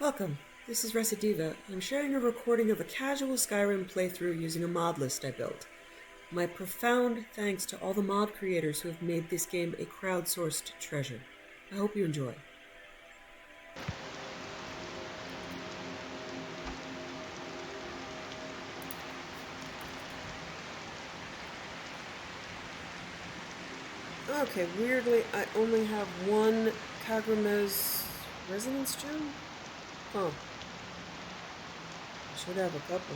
Welcome. This is Recidiva. I'm sharing a recording of a casual Skyrim playthrough using a mod list I built. My profound thanks to all the mod creators who have made this game a crowdsourced treasure. I hope you enjoy. Okay, weirdly, I only have one Kagramez resonance gem? Huh. I should have a couple.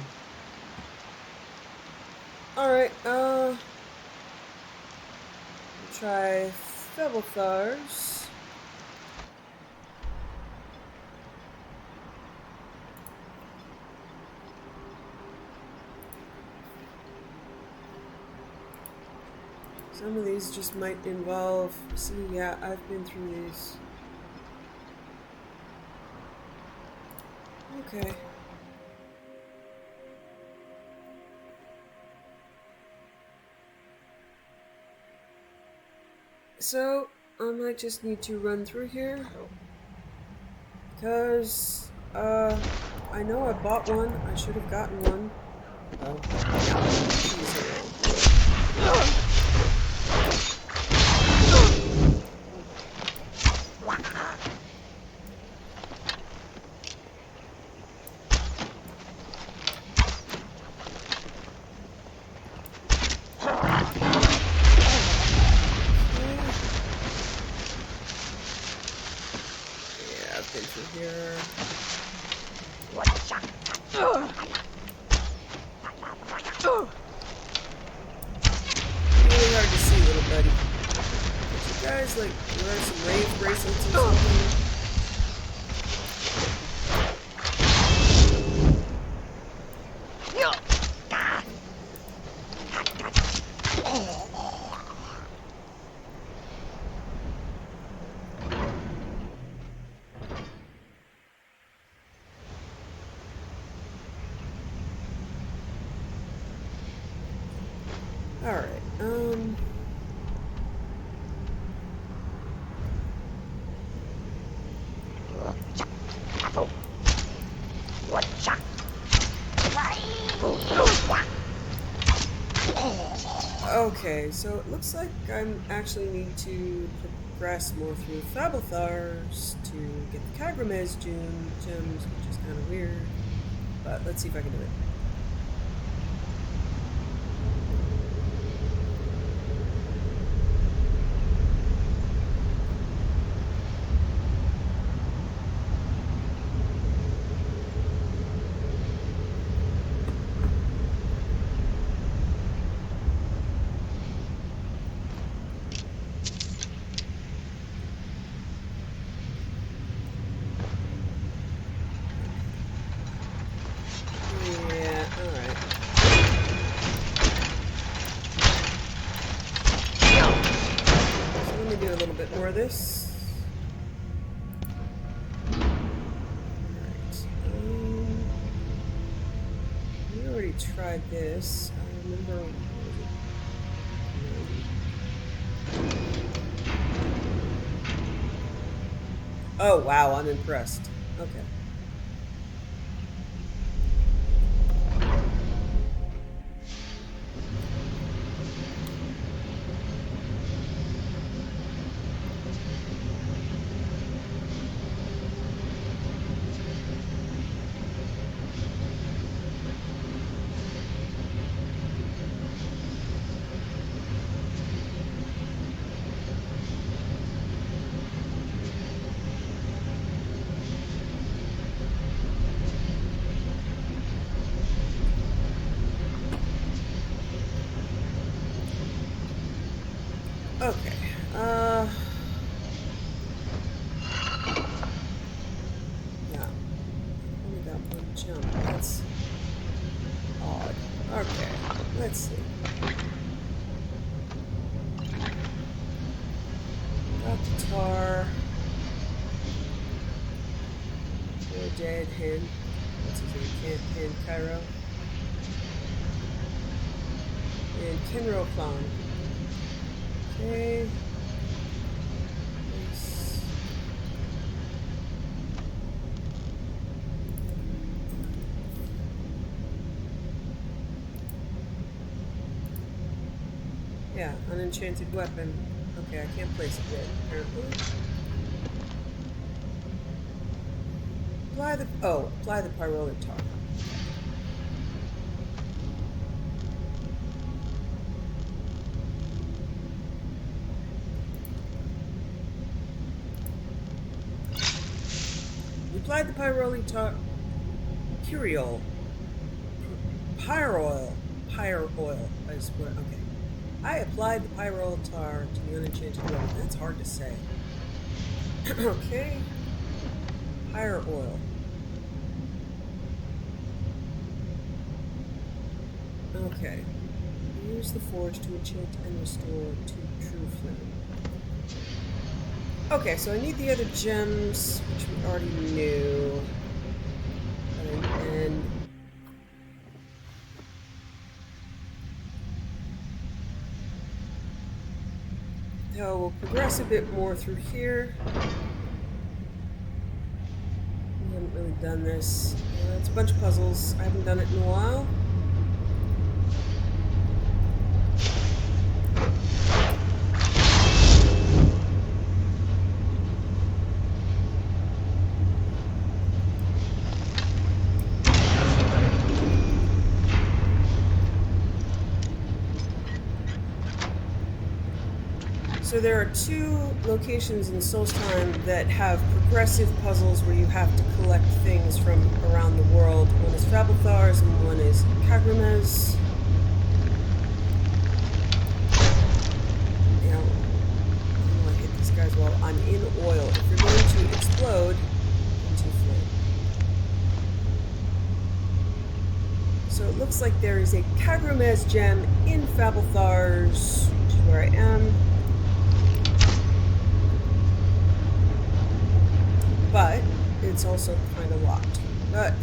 Alright, try Febelthars. Some of these just might involve... See, yeah, I've been through these. Okay. So, I might just need to run through here. Because, I know I bought one. I should have gotten one. Oh. Here. Really hard to see, little buddy. Did you guys like wear some rave bracelets or something? Alright, okay, so it looks like I actually need to progress more through Fabelthars to get the Kagramez gems, which is kind of weird, but let's see if I can do it. Do a little bit more of this. Alright. We already tried this. I remember. Oh wow, I'm impressed. Okay. Okay, yeah, only got one jump, that's odd. Okay, let's see. Got the tar. Poor dead hen. What's his name? Hen Cairo. And Kenro Clan. Okay. Nice. Yeah, unenchanted weapon. Okay, I can't place it yet, apparently. Apply the pyrolic tar. You applied the pyrolic tar. Pyrrole. Pyroil. Pyroil. Okay. I applied the pyrolic tar to the unenchanted weapon. That's hard to say. Okay. Pyroil. Okay. Use the forge to enchant and restore to true flame. Okay, so I need the other gems, which we already knew. And so we'll progress a bit more through here. We haven't really done this. It's a bunch of puzzles. I haven't done it in a while. So there are two locations in Solstheim that have progressive puzzles where you have to collect things from around the world. One is Fabelthars and one is Kagramez. Now, I want to hit these guys while I'm in oil. If you're going to explode into flame. So it looks like there is a Kagramez gem in Fabelthars, which is where I am. But it's also kind of locked. But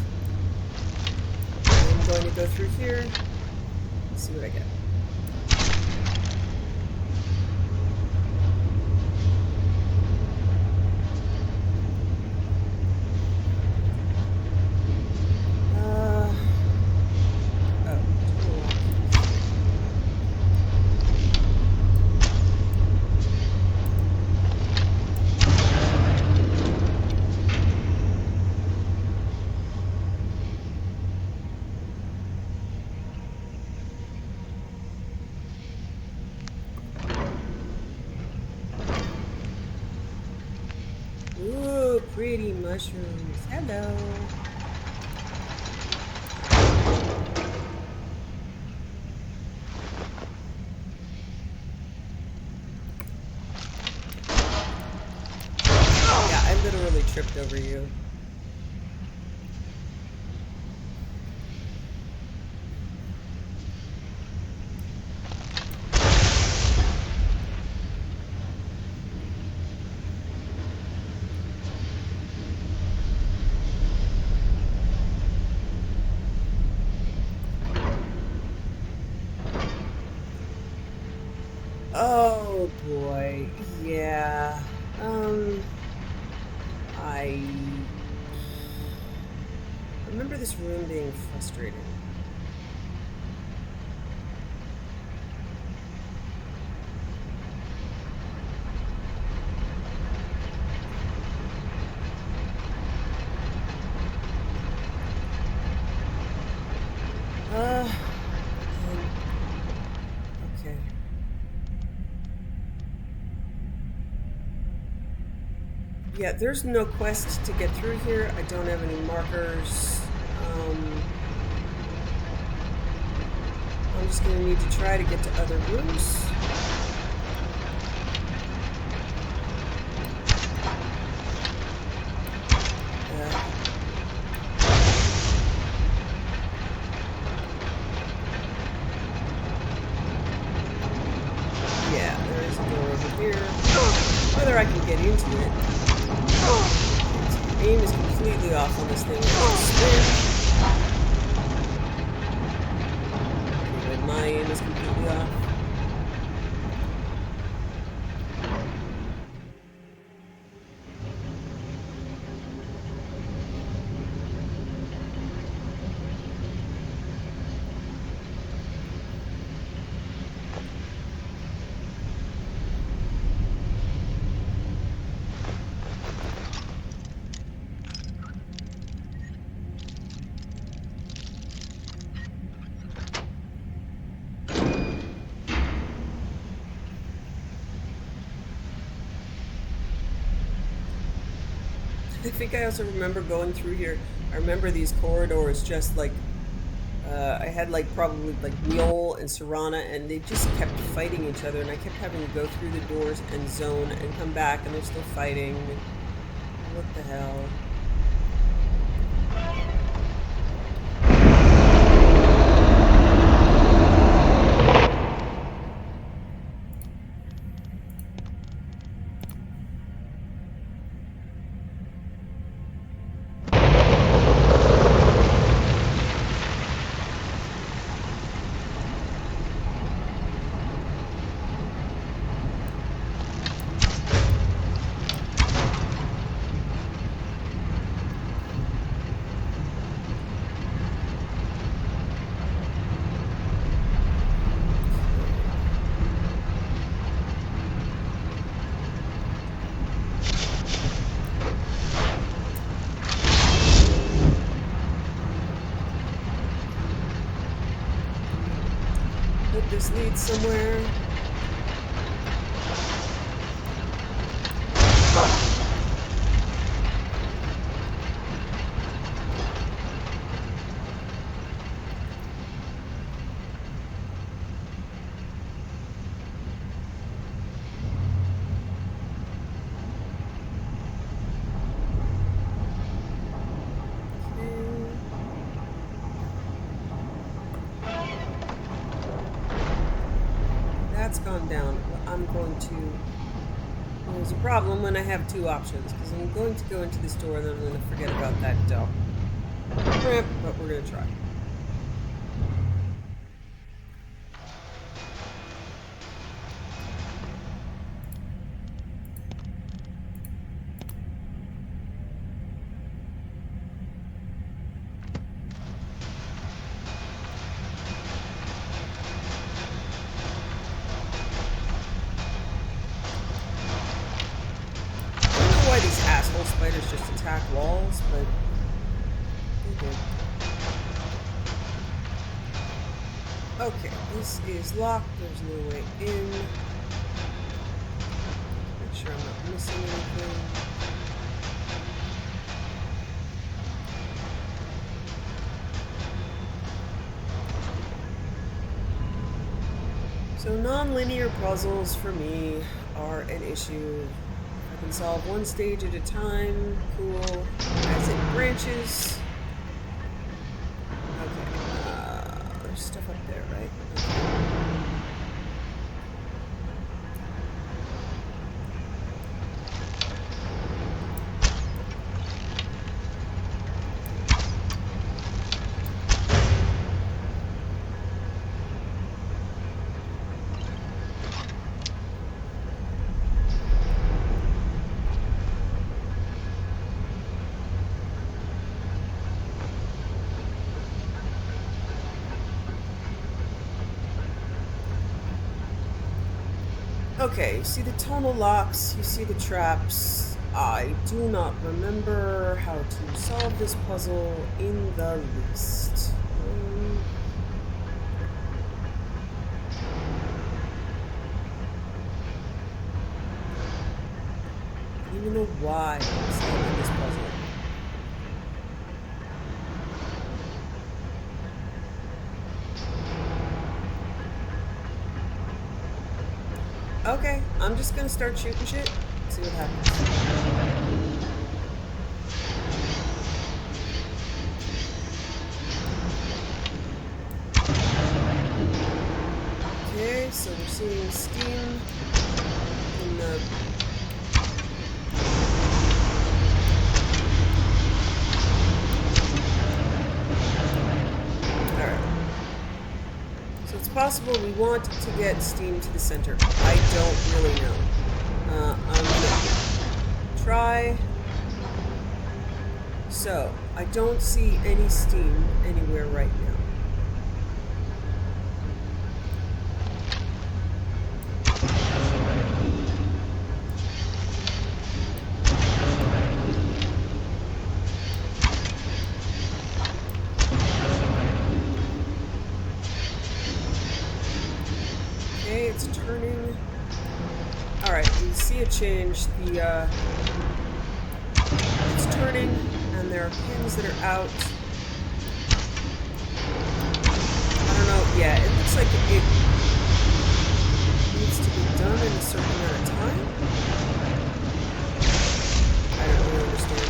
I'm going to go through here and see what I get. Ooh, pretty mushrooms. Hello. Yeah, I literally tripped over you. Oh boy, yeah. I remember this room being frustrating. Okay. Yeah, there's no quest to get through here. I don't have any markers. I'm just going to need to try to get to other rooms. Yeah, there is a door over here. Whether I can get into it. Aim is completely off on this thing. Anyway, my aim is completely off. I think I also remember going through here. I remember these corridors just like I had like probably like Mule and Serana, and they just kept fighting each other, and I kept having to go through the doors and zone and come back, and they're still fighting. What the hell? Hope this leads somewhere. That's gone down. I'm going to... Well, there's a problem when I have two options, because I'm going to go into this door and then I'm going to forget about that ramp, but we're going to try. Why these asshole spiders just attack walls, but they do. Okay, this is locked. There's no way in. Make sure I'm not missing anything. So non-linear puzzles for me are an issue. I can solve one stage at a time. Cool. As it branches. Okay. There's stuff up there, right? Okay, you see the tonal locks, you see the traps. I do not remember how to solve this puzzle in the least. I don't even know why I'm solving this puzzle. Okay, I'm just gonna start shooting shit, see what happens. Okay, so we're seeing steam in the... Alright. So it's possible we want to get steam to the center. I don't really know. I'm gonna try. So, I don't see any steam anywhere right now. Okay, it's turning. Alright, you see a change. The It's turning, and there are pins that are out. I don't know. Yeah, it looks like it needs to be done in a certain amount of time. I don't really understand.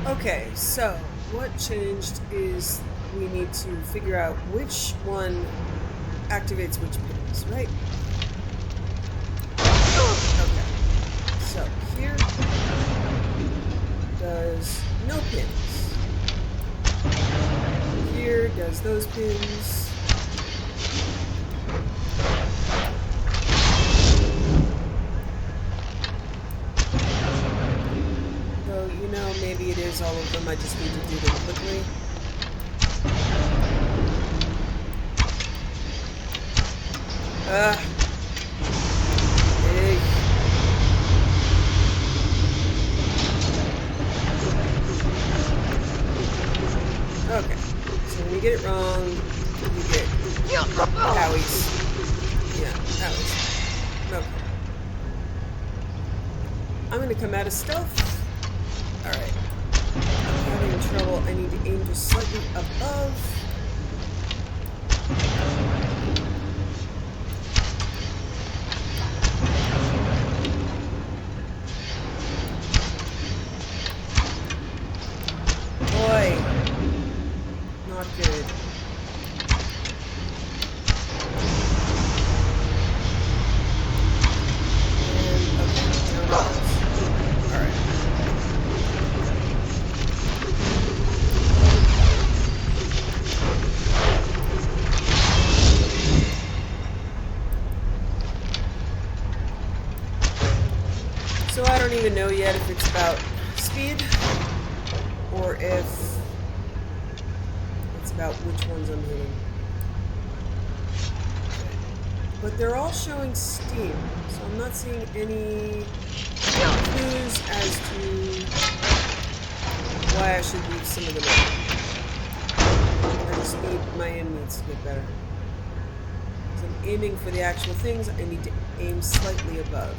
Okay, so what changed is we need to figure out which one activates which pins, right? Okay, so here does no pins. Here does those pins. Though, you know, maybe it is all of them, I just need to do them quickly. Hey. Okay, so when you get it wrong, you get howies. Yeah, howies. Okay. I'm gonna come out of stealth. Alright. I'm having trouble. I need to aim just slightly above. Boy. Not good. And, okay, down it goes. Alright. So I don't even know yet if it's about speed or if it's about which ones I'm hitting. But they're all showing steam, so I'm not seeing any clues as to why I should leave some of them out. I just need, my aim needs to get better. As I'm aiming for the actual things, I need to aim slightly above.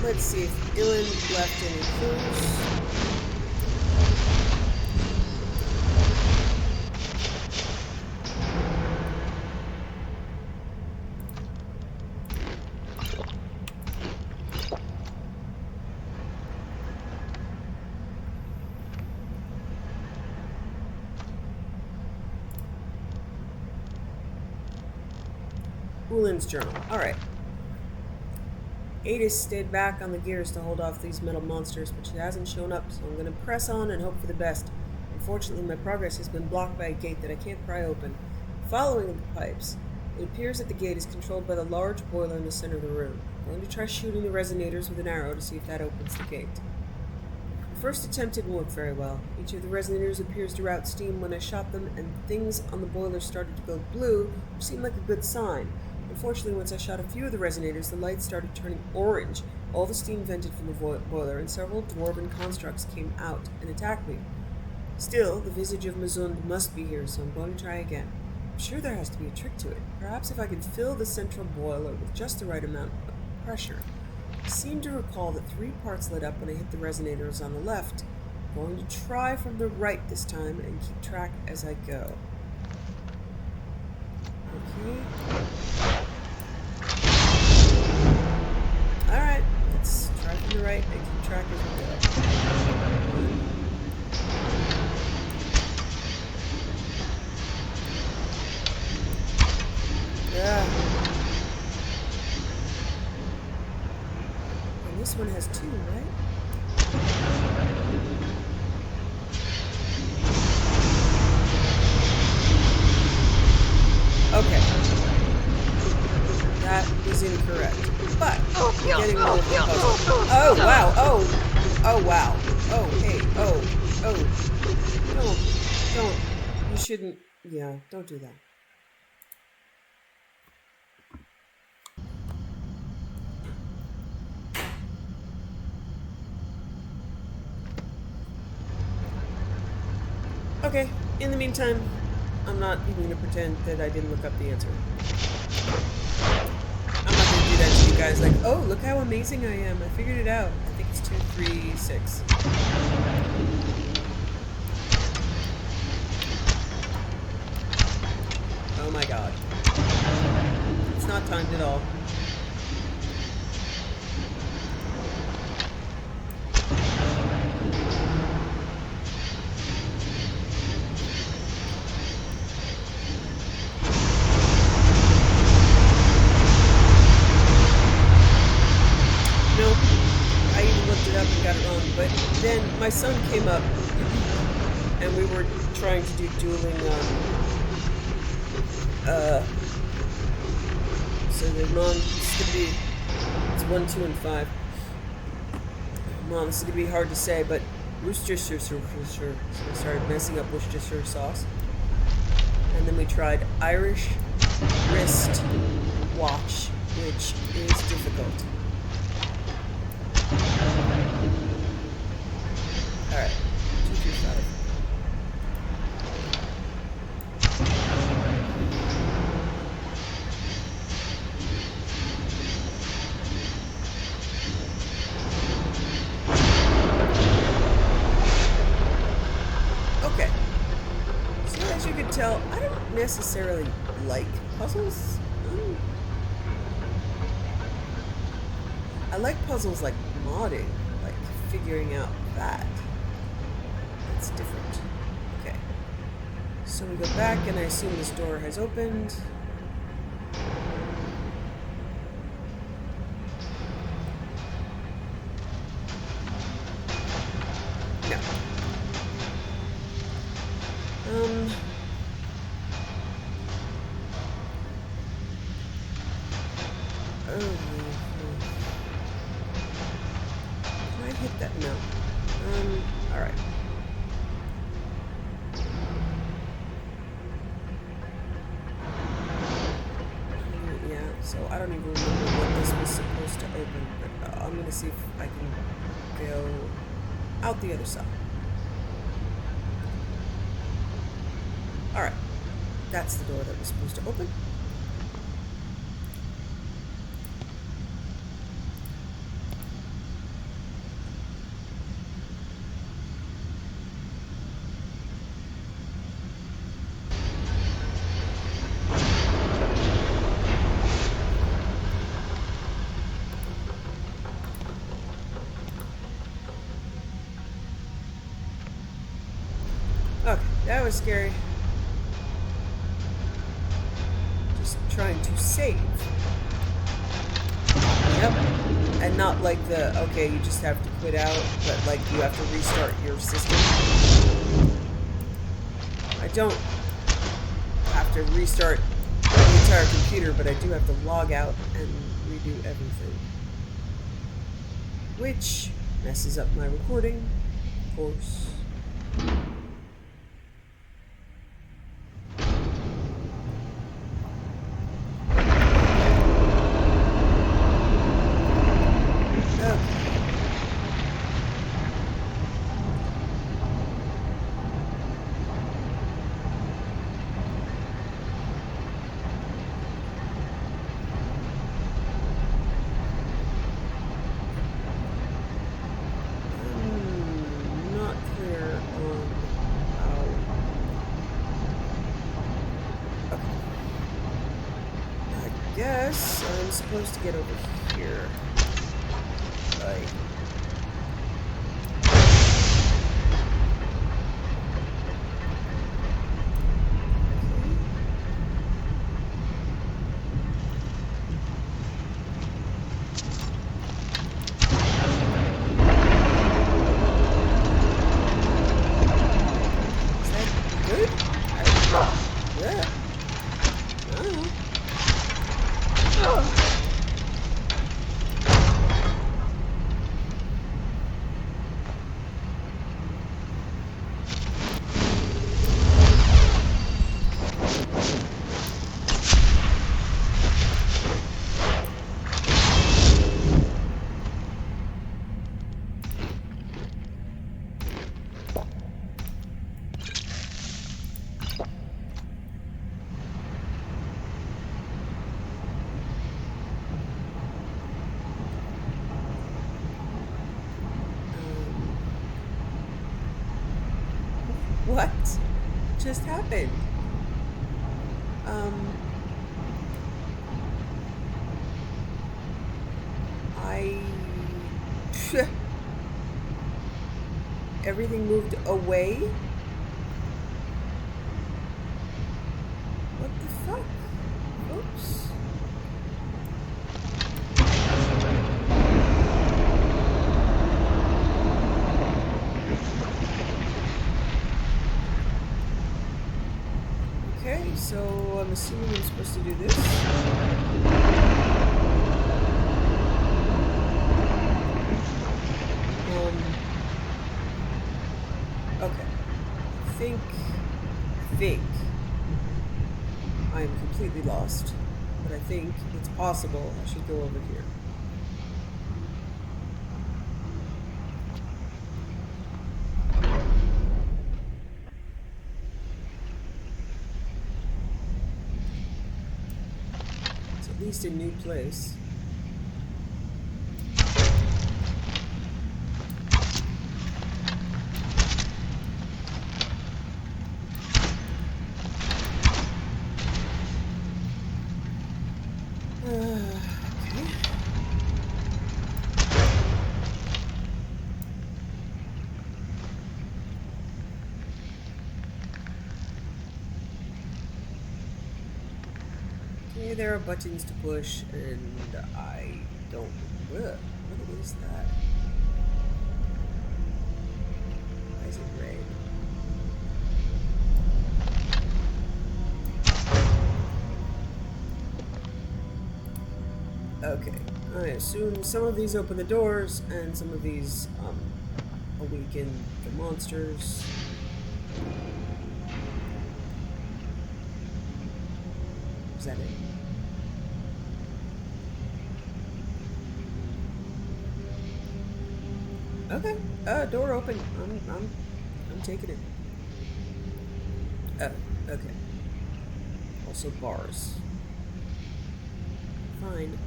Let's see if Ilan left any clues. Ulin's journal. Alright. Adis stayed back on the gears to hold off these metal monsters, but she hasn't shown up, so I'm going to press on and hope for the best. Unfortunately, my progress has been blocked by a gate that I can't pry open. Following the pipes, it appears that the gate is controlled by the large boiler in the center of the room. I'm going to try shooting the resonators with an arrow to see if that opens the gate. The first attempt didn't work very well. Each of the resonators appears to route steam when I shot them, and things on the boiler started to go blue, which seemed like a good sign. Unfortunately, once I shot a few of the resonators, the lights started turning orange. All the steam vented from the boiler, and several dwarven constructs came out and attacked me. Still, the visage of Mazund must be here, so I'm going to try again. I'm sure there has to be a trick to it. Perhaps if I could fill the central boiler with just the right amount of pressure. I seem to recall that 3 parts lit up when I hit the resonators on the left. I'm going to try from the right this time and keep track as I go. Okay. Alright, let's try from the right and keep track as we go. Yeah. this one has 2, right? Okay. That is incorrect. But getting rid of the puzzle. Oh wow. Oh wow. Oh hey. Oh. Don't. You shouldn't. Yeah, don't do that. Okay, in the meantime, I'm not even gonna pretend that I didn't look up the answer. I'm not gonna do that to you guys like, oh, look how amazing I am. I figured it out. I think it's 2, 3, 6. Oh my god. It's not timed at all. But then my son came up and we were trying to do dueling so the mom, this is gonna be, it's 1, 2, and 5. Mom, this is gonna be hard to say, but Worcestershire, so we started messing up Worcestershire sauce. And then we tried Irish wrist watch, which is difficult. Alright, 2, 3, 5. Okay. So as you can tell, I don't necessarily like puzzles. I like puzzles like modding, like figuring out that. It's different. Okay. So we go back and I assume this door has opened. No. Can I hit that? No. Alright. Yeah, so I don't even remember what this was supposed to open, but I'm gonna see if I can go out the other side. Alright. That's the door that was supposed to open. Okay, that was scary. Just trying to save. Yep. And not like the, okay, you just have to quit out, but like you have to restart your system. I don't have to restart the entire computer, but I do have to log out and redo everything. Which messes up my recording, of course. Yes, I'm supposed to get over here. Like... What just happened? I... Everything moved away? What the fuck? Oops. Okay, so I'm assuming I'm supposed to do this. Okay. I think I am completely lost, but I think it's possible I should go over here. It's at least a new place. Okay, there are buttons to push, and I don't... What is that? Why is it red? Okay, I assume some of these open the doors, and some of these, awaken the monsters. Is that it? Okay. Door open. I'm taking it. Oh, okay. Also bars. Fine.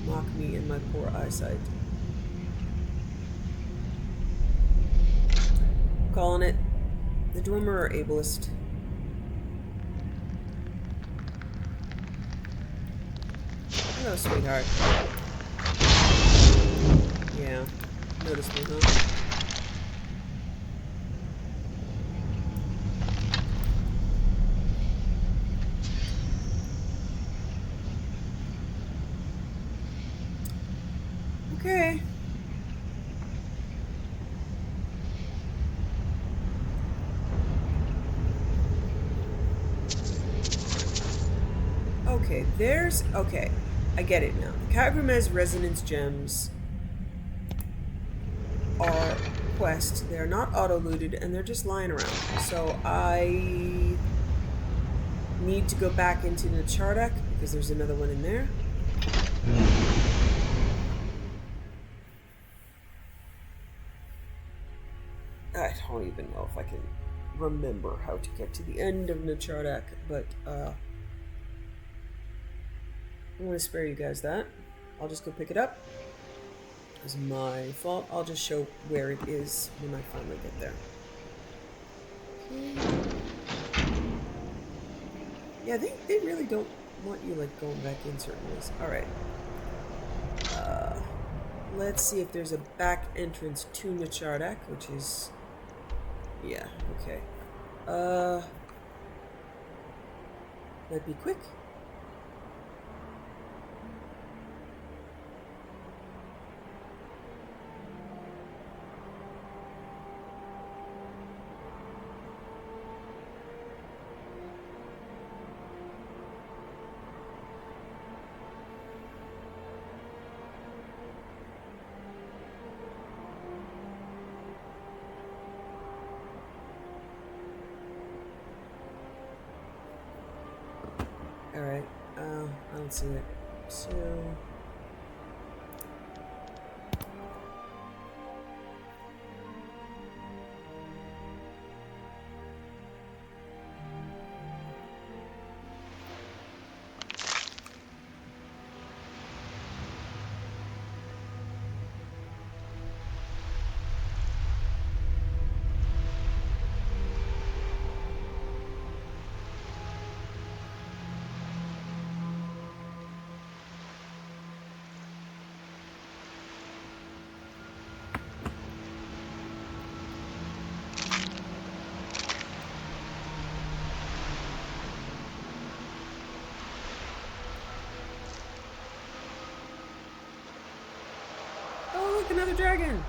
Mock me in my poor eyesight. Calling it. The Dwemer are ableist. Hello, sweetheart. Yeah. Notice me, huh? Okay. Okay, there's... Okay, I get it now. The Kaidan resonance gems are quests. They're not auto-looted, and they're just lying around. So I need to go back into the Chardak, because there's another one in there. I don't even know if I can remember how to get to the end of Nachardak, but I'm going to spare you guys that. I'll just go pick it up. It's my fault. I'll just show where it is when I finally get there. Yeah, they really don't want you like going back in certain ways. Alright. Let's see if there's a back entrance to Nachardak, which is... Yeah, okay. That'd be quick. Alright, I don't see it. So... Look, another dragon!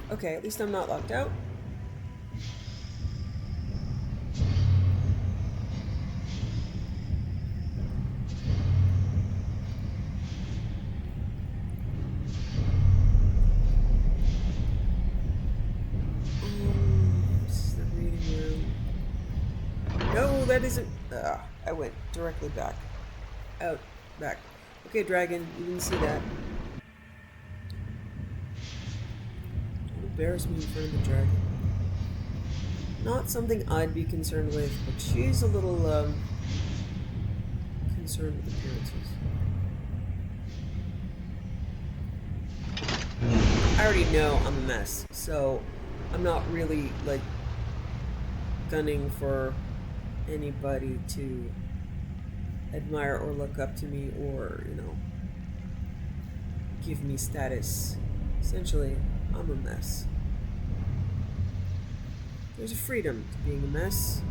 Okay, at least I'm not locked out. This is the reading room. No, that isn't... I went directly back. Out. Back. Okay, dragon, you didn't see that. Don't embarrass me in front of the dragon. Not something I'd be concerned with, but she's a little, concerned with appearances. I already know I'm a mess, so I'm not really, like, gunning for anybody to admire or look up to me or, you know, give me status. Essentially, I'm a mess. There's a freedom to being a mess.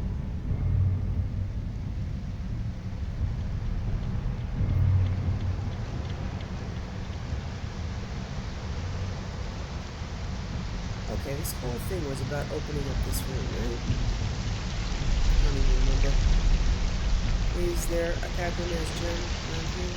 Okay, this whole thing was about opening up this room, right? I don't even remember. Is there a Kaidan gem around here?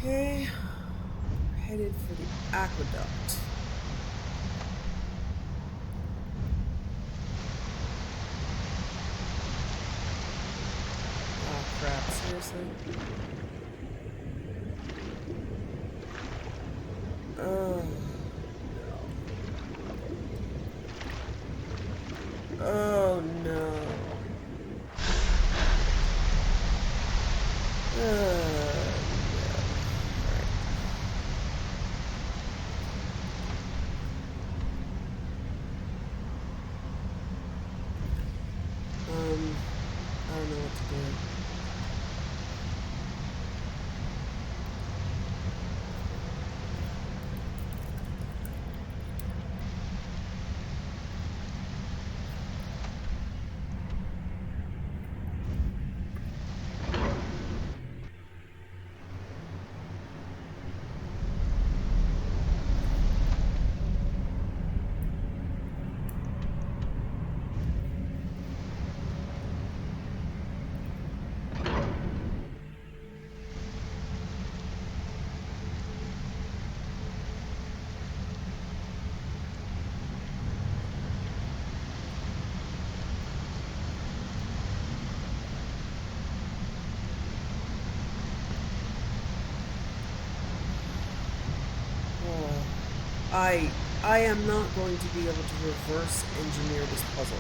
Okay, we're headed for the aqueduct. Oh crap, seriously? Oh. Oh no. I don't know what to do. I am not going to be able to reverse engineer this puzzle.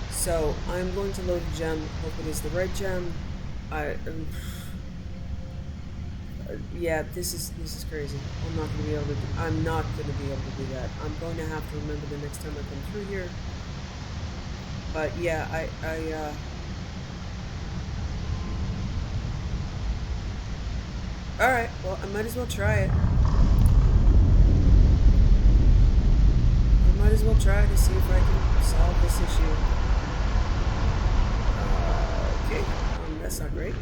So I'm going to load a gem, hope it is the right gem. Yeah, this is crazy. I'm not gonna be able to do that. I'm going to have to remember the next time I come through here. But yeah, Alright, well I might as well try it. Might as well try to see if I can solve this issue. Okay, that's not great.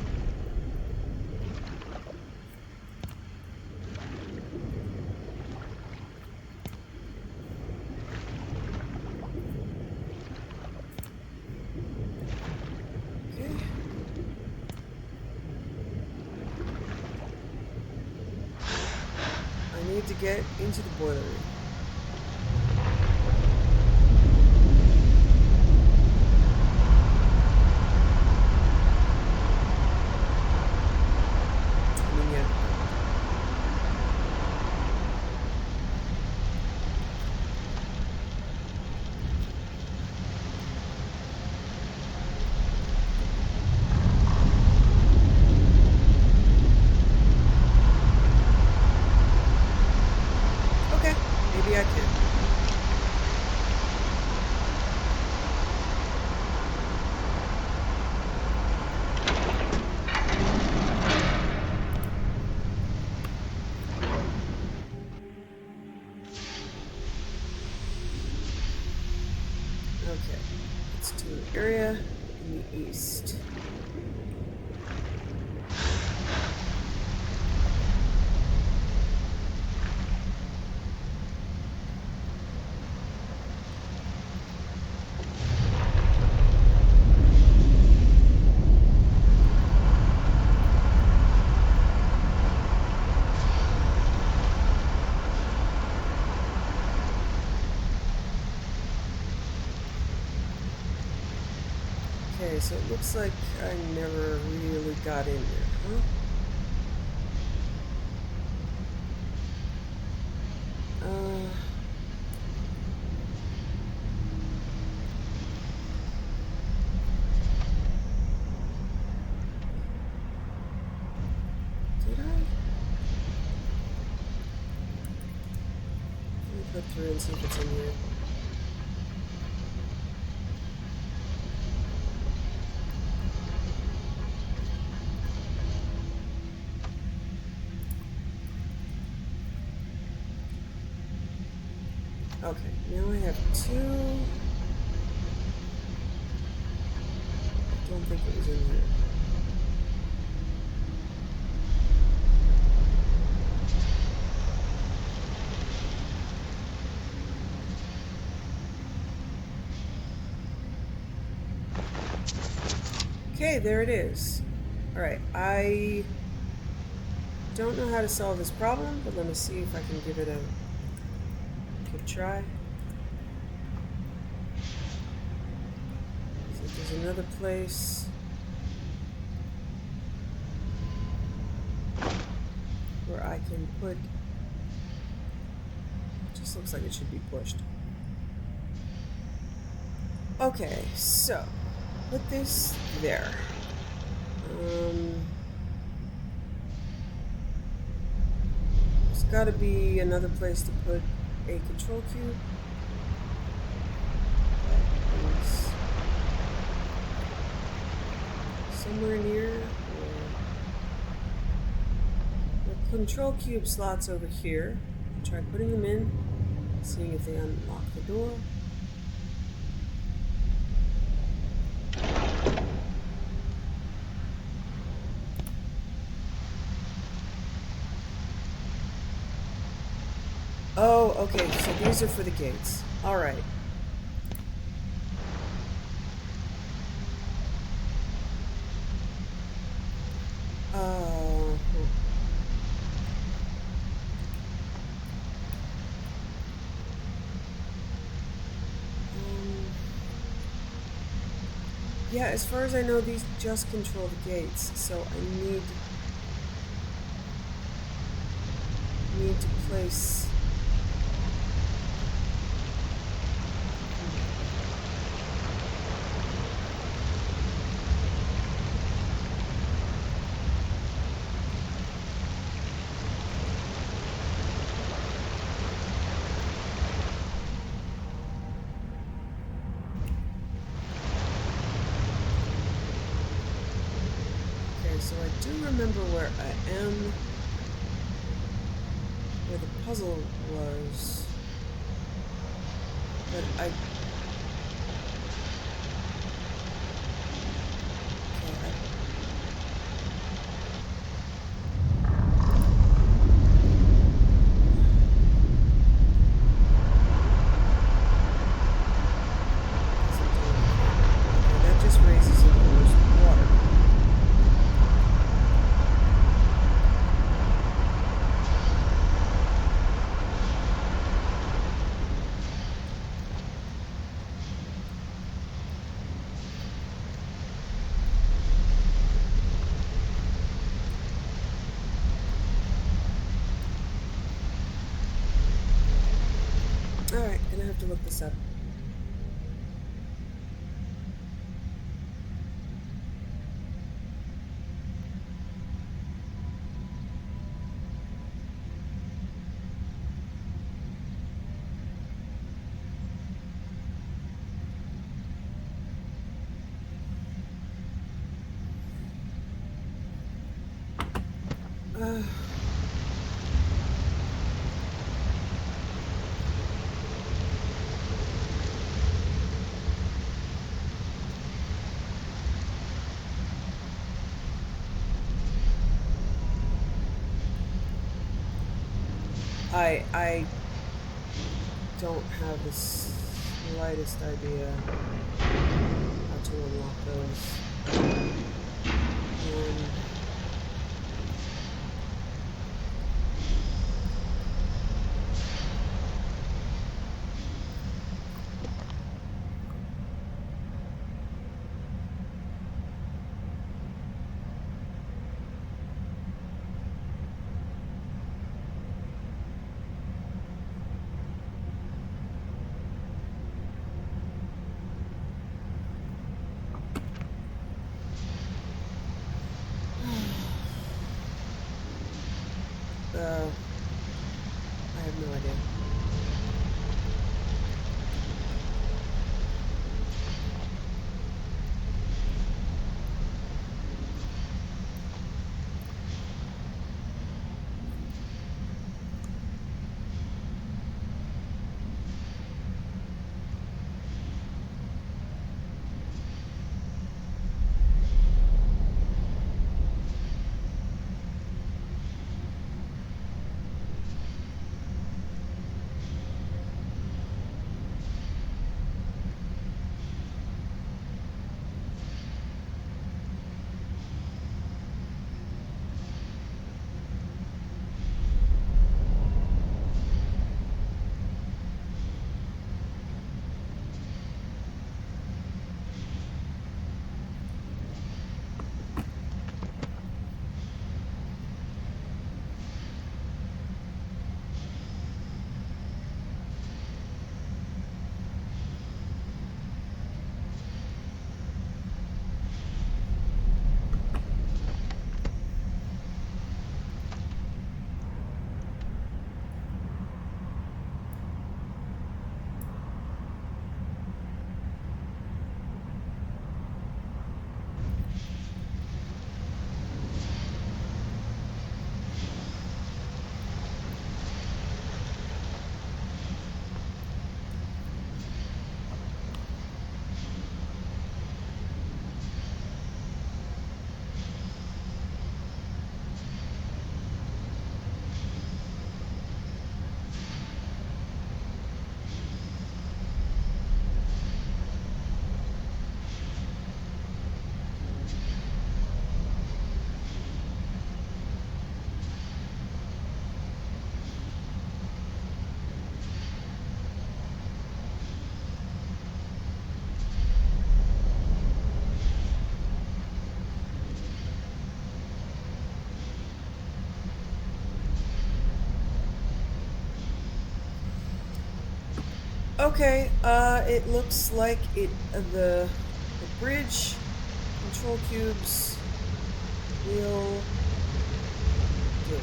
need to get into the boiler room. Okay, let's do an area in the east. Okay, so it looks like I never really got in there, huh? Did I? Let me click through and see if it's in here. Okay, now I have two. I don't think it was in here. Okay, there it is. Alright, I don't know how to solve this problem, but let me see if I can give it a good try. So there's another place where I can put... It just looks like it should be pushed. Okay, so put this there. There's got to be another place to put a control cube. That is somewhere near. The control cube slots over here. I'll try putting them in, seeing if they unlock the door. Oh, okay, so these are for the gates. Alright. Yeah, as far as I know, these just control the gates, so I need to place... So I do remember where I am, where the puzzle was, but I... that just raises it towards water. this up. I don't have the slightest idea how to unlock those. I have no idea. Okay, it looks like the bridge control cubes will do.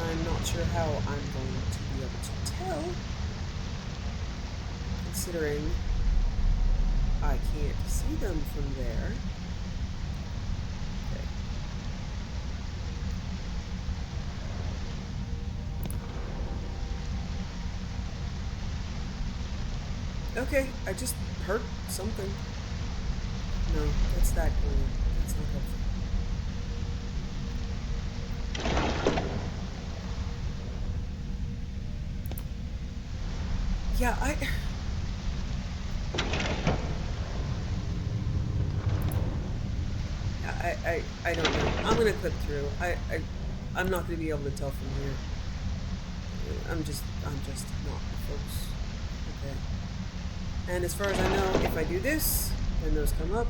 I'm not sure how I'm going to be able to tell, considering I can't see them from there. Okay, I just heard something. No, that's that cool. That's not helpful. Yeah, I don't know. I'm gonna clip through. I'm not gonna be able to tell from here. I'm just not, folks. Okay. And as far as I know, if I do this, then those come up.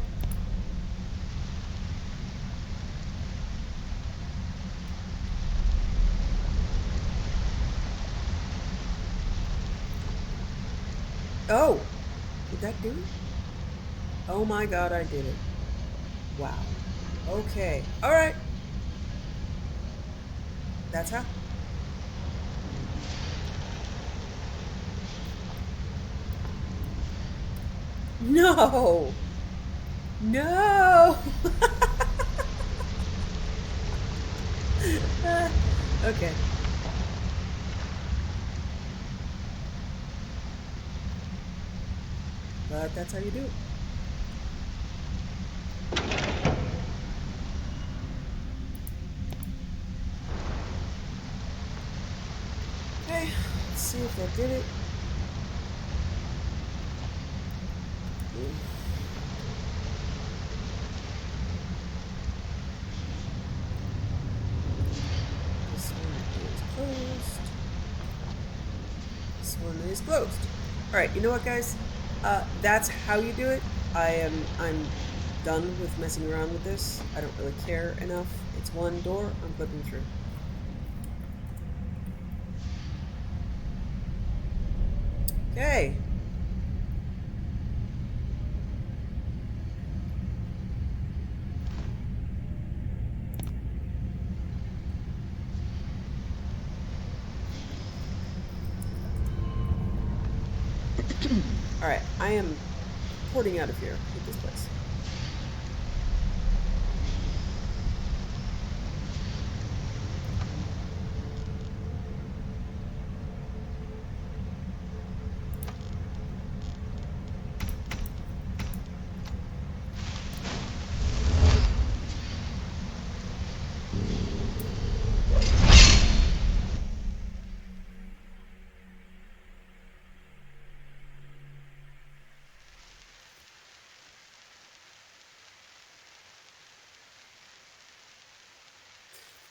Did that do it? Oh my god, I did it. Wow. Okay. Alright. That's how. No! No! Okay. But that's how you do it. Okay, let's see if that did it. This one is closed. This one is closed. Alright, you know what, guys? That's how you do it. I'm done with messing around with this. I don't really care enough. It's one door, I'm flipping through. Okay. Alright, I am porting out of here with this place.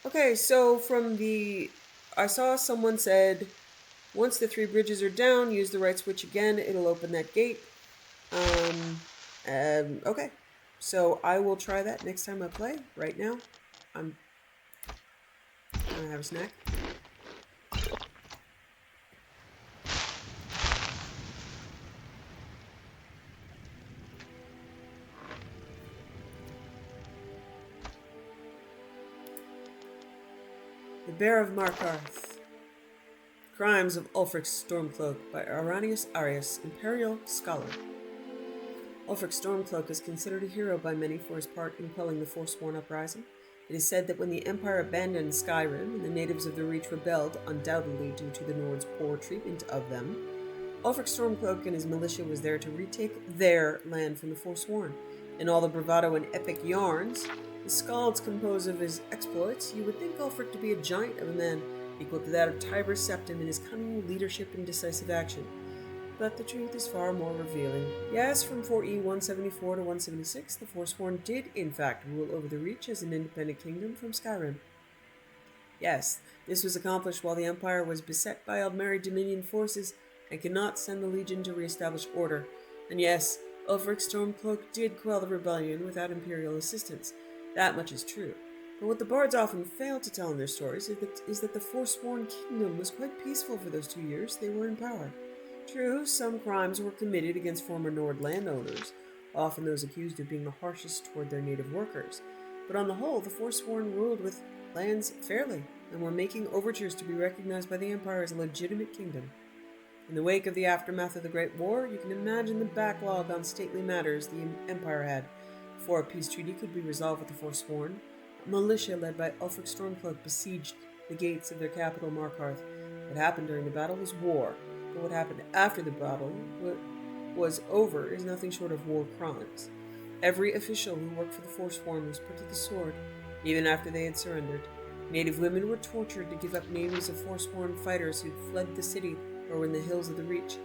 Okay, so I saw someone said, once the 3 bridges are down, use the right switch again, it'll open that gate. Okay. So I will try that next time I play. Right now, I'm gonna have a snack. The Bear of Markarth. Crimes of Ulfric's Stormcloak by Arrhenius Arius, Imperial Scholar. Ulfric's Stormcloak is considered a hero by many for his part in quelling the Forsworn uprising. It is said that when the Empire abandoned Skyrim and the natives of the Reach rebelled, undoubtedly due to the Nords' poor treatment of them, Ulfric Stormcloak and his militia was there to retake their land from the Forsworn. In all the bravado and epic yarns the Scalds compose of his exploits, you would think Ulfric to be a giant of a man, equal to that of Tiber's Septim in his cunning leadership and decisive action. But the truth is far more revealing. Yes, from 4E 174 to 176, the Forsworn did in fact rule over the Reach as an independent kingdom from Skyrim. Yes, this was accomplished while the Empire was beset by Aldmeri Dominion forces and could not send the Legion to re-establish order. And yes, Ulfric Stormcloak did quell the rebellion without Imperial assistance. That much is true. But what the bards often fail to tell in their stories is that the Forsworn kingdom was quite peaceful for those 2 years they were in power. True, some crimes were committed against former Nord landowners, often those accused of being the harshest toward their native workers. But on the whole, the Forsworn ruled with lands fairly, and were making overtures to be recognized by the Empire as a legitimate kingdom. In the wake of the aftermath of the Great War, you can imagine the backlog on stately matters the Empire had. Before a peace treaty could be resolved with the Forsworn, a militia led by Ulfric Stormcloak besieged the gates of their capital Markarth. What happened during the battle was war, but what happened after the battle was over is nothing short of war crimes. Every official who worked for the Forsworn was put to the sword, even after they had surrendered. Native women were tortured to give up names of Forsworn fighters who fled the city or were in the hills of the Reach.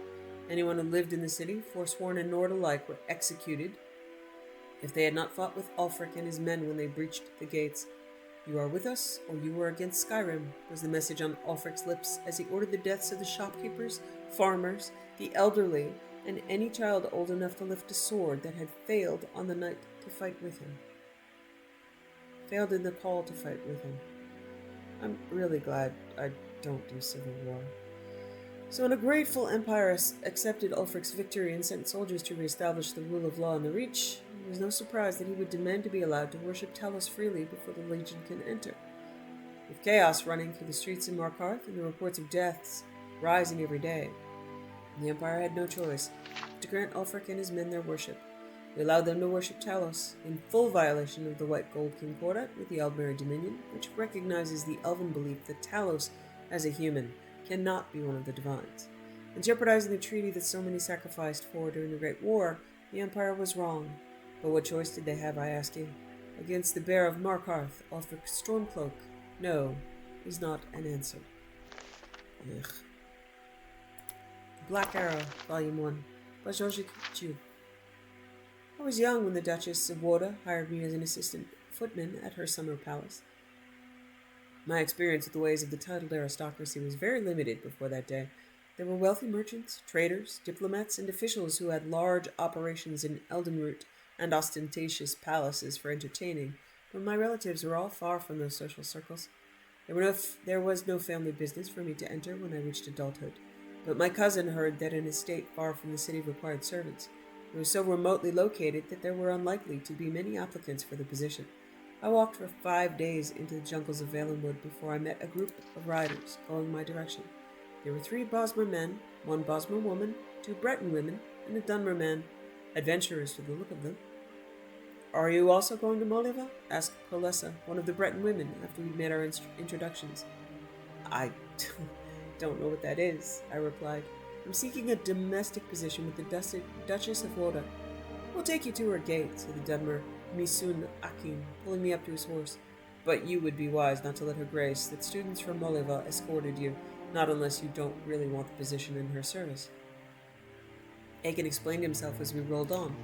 Anyone who lived in the city, Forsworn and Nord alike, were executed if they had not fought with Ulfric and his men when they breached the gates. "You are with us, or you are against Skyrim," was the message on Ulfric's lips as he ordered the deaths of the shopkeepers, farmers, the elderly, and any child old enough to lift a sword that had failed on the night to fight with him. Failed in the call to fight with him. I'm really glad I don't do Civil War. So when a grateful empire accepted Ulfric's victory and sent soldiers to reestablish the rule of law in the Reach, it was no surprise that he would demand to be allowed to worship Talos freely before the Legion can enter. With chaos running through the streets in Markarth and the reports of deaths rising every day, the Empire had no choice but to grant Ulfric and his men their worship. We allowed them to worship Talos, in full violation of the White Gold Concordat with the Aldmeri Dominion, which recognizes the elven belief that Talos, as a human, cannot be one of the divines. In jeopardizing the treaty that so many sacrificed for during the Great War, the Empire was wrong. But what choice did they have, I ask you? Against the Bear of Markarth, Ulfric Stormcloak, no, is not an answer. Ugh. Black Arrow, Volume 1, by Georges Couture. I was young when the Duchess of Woda hired me as an assistant footman at her summer palace. My experience with the ways of the titled aristocracy was very limited before that day. There were wealthy merchants, traders, diplomats, and officials who had large operations in Eldenroot and ostentatious palaces for entertaining, but my relatives were all far from those social circles. There was no family business for me to enter when I reached adulthood, but my cousin heard that an estate far from the city required servants. It was so remotely located that there were unlikely to be many applicants for the position. I walked for 5 days into the jungles of Valenwood before I met a group of riders going my direction. There were 3 Bosmer men, 1 Bosmer woman, 2 Breton women, and a Dunmer man, adventurers to the look of them. "Are you also going to Moliva?" asked Prolessa, one of the Breton women, after we made our introductions. "I don't know what that is," I replied. "I'm seeking a domestic position with the Duchess of Woda." "We'll take you to her gate," said the Dunmer, Misun Akin, pulling me up to his horse. "But you would be wise not to let her grace that students from Moliva escorted you, not unless you don't really want the position in her service." Aiken explained himself as we rode on.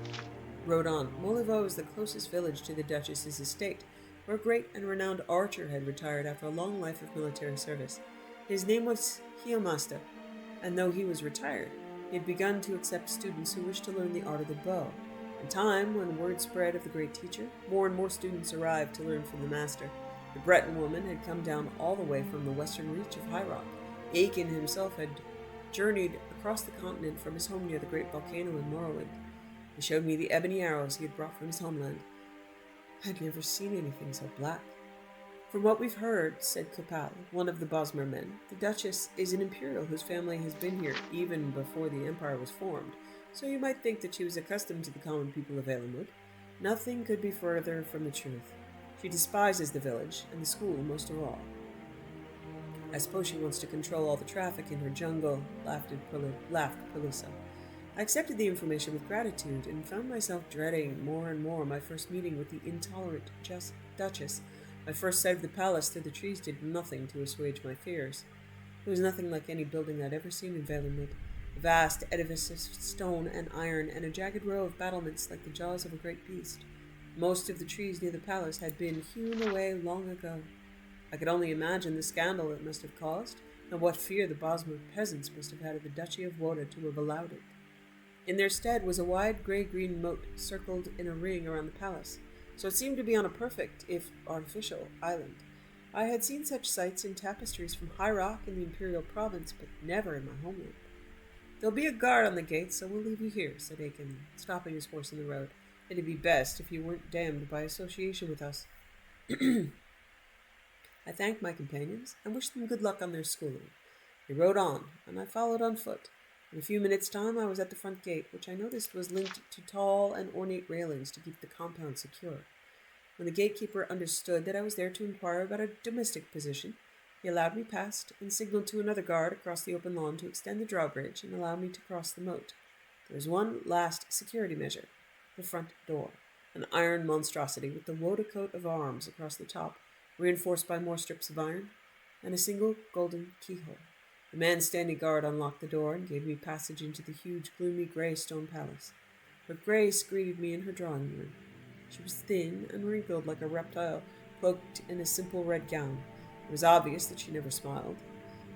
Moliva was the closest village to the Duchess's estate, where a great and renowned archer had retired after a long life of military service. His name was Hiomasta, and though he was retired, he had begun to accept students who wished to learn the art of the bow. In time, when word spread of the great teacher, more and more students arrived to learn from the master. The Breton woman had come down all the way from the western reach of High Rock. Aiken himself had journeyed across the continent from his home near the great volcano in Morrowind. He showed me the ebony arrows he had brought from his homeland. I'd never seen anything so black. "From what we've heard," said Kopal, one of the Bosmer men, "the Duchess is an imperial whose family has been here even before the Empire was formed, so you might think that she was accustomed to the common people of Valenwood. Nothing could be further from the truth. She despises the village, and the school most of all. I suppose she wants to control all the traffic in her jungle," laughed Pelusa. I accepted the information with gratitude and found myself dreading more and more my first meeting with the intolerant Duchess. My first sight of the palace through the trees did nothing to assuage my fears. It was nothing like any building I'd ever seen in Valenwood. A vast edifice of stone and iron, and a jagged row of battlements like the jaws of a great beast. Most of the trees near the palace had been hewn away long ago. I could only imagine the scandal it must have caused, and what fear the Bosmer peasants must have had of the Duchy of Woda to have allowed it. In their stead was a wide grey-green moat circled in a ring around the palace, so it seemed to be on a perfect, if artificial, island. I had seen such sights in tapestries from High Rock in the Imperial Province, but never in my homeland. "There'll be a guard on the gate, so we'll leave you here," said Aiken, stopping his horse in the road. "It'd be best if you weren't damned by association with us." I thanked my companions and wished them good luck on their schooling. They rode on, and I followed on foot. In a few minutes' time I was at the front gate, which I noticed was linked to tall and ornate railings to keep the compound secure. When the gatekeeper understood that I was there to inquire about a domestic position, he allowed me past and signaled to another guard across the open lawn to extend the drawbridge and allow me to cross the moat. There was one last security measure: the front door, an iron monstrosity with the Woda coat of arms across the top, reinforced by more strips of iron, and a single golden keyhole. The man standing guard unlocked the door and gave me passage into the huge, gloomy, grey stone palace. Her Grace greeted me in her drawing room. She was thin and wrinkled like a reptile, cloaked in a simple red gown. It was obvious that she never smiled.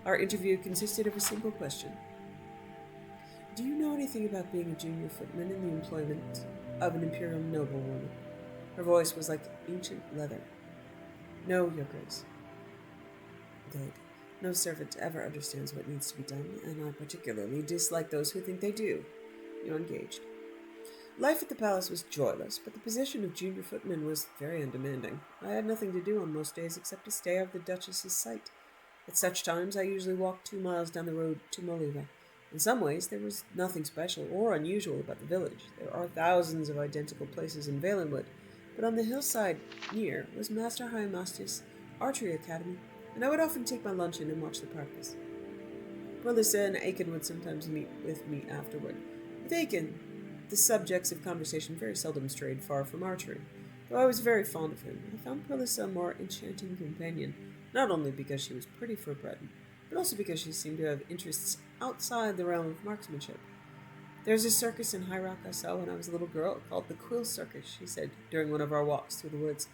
Our interview consisted of a single question: "Do you know anything about being a junior footman in the employment of an imperial noblewoman?" Her voice was like ancient leather. "No, Your Grace." "Good. No servant ever understands what needs to be done, and I particularly dislike those who think they do. You engaged. Life at the palace was joyless, but the position of junior footman was very undemanding. I had nothing to do on most days except to stay out of the Duchess's sight. At such times, I usually walked 2 miles down the road to Moliva. In some ways, there was nothing special or unusual about the village. There are thousands of identical places in Valenwood, but on the hillside near was Master Hyamastius' archery academy, and I would often take my luncheon and watch the practice. Melissa and Aiken would sometimes meet with me afterward. With Aiken, the subjects of conversation very seldom strayed far from archery. Though I was very fond of him, I found Melissa a more enchanting companion, not only because she was pretty for Breton, but also because she seemed to have interests outside the realm of marksmanship. There's a circus in High Rock I saw when I was a little girl called the Quill Circus, she said during one of our walks through the woods.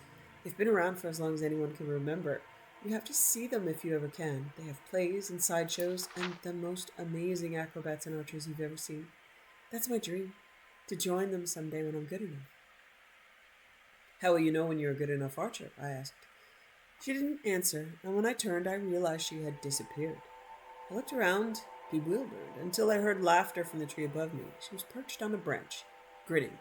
They've been around for as long as anyone can remember. You have to see them if you ever can. They have plays and sideshows and the most amazing acrobats and archers you've ever seen. That's my dream, to join them someday when I'm good enough. How will you know when you're a good enough archer? I asked. She didn't answer, and when I turned, I realized she had disappeared. I looked around, bewildered, until I heard laughter from the tree above me. She was perched on a branch, grinning.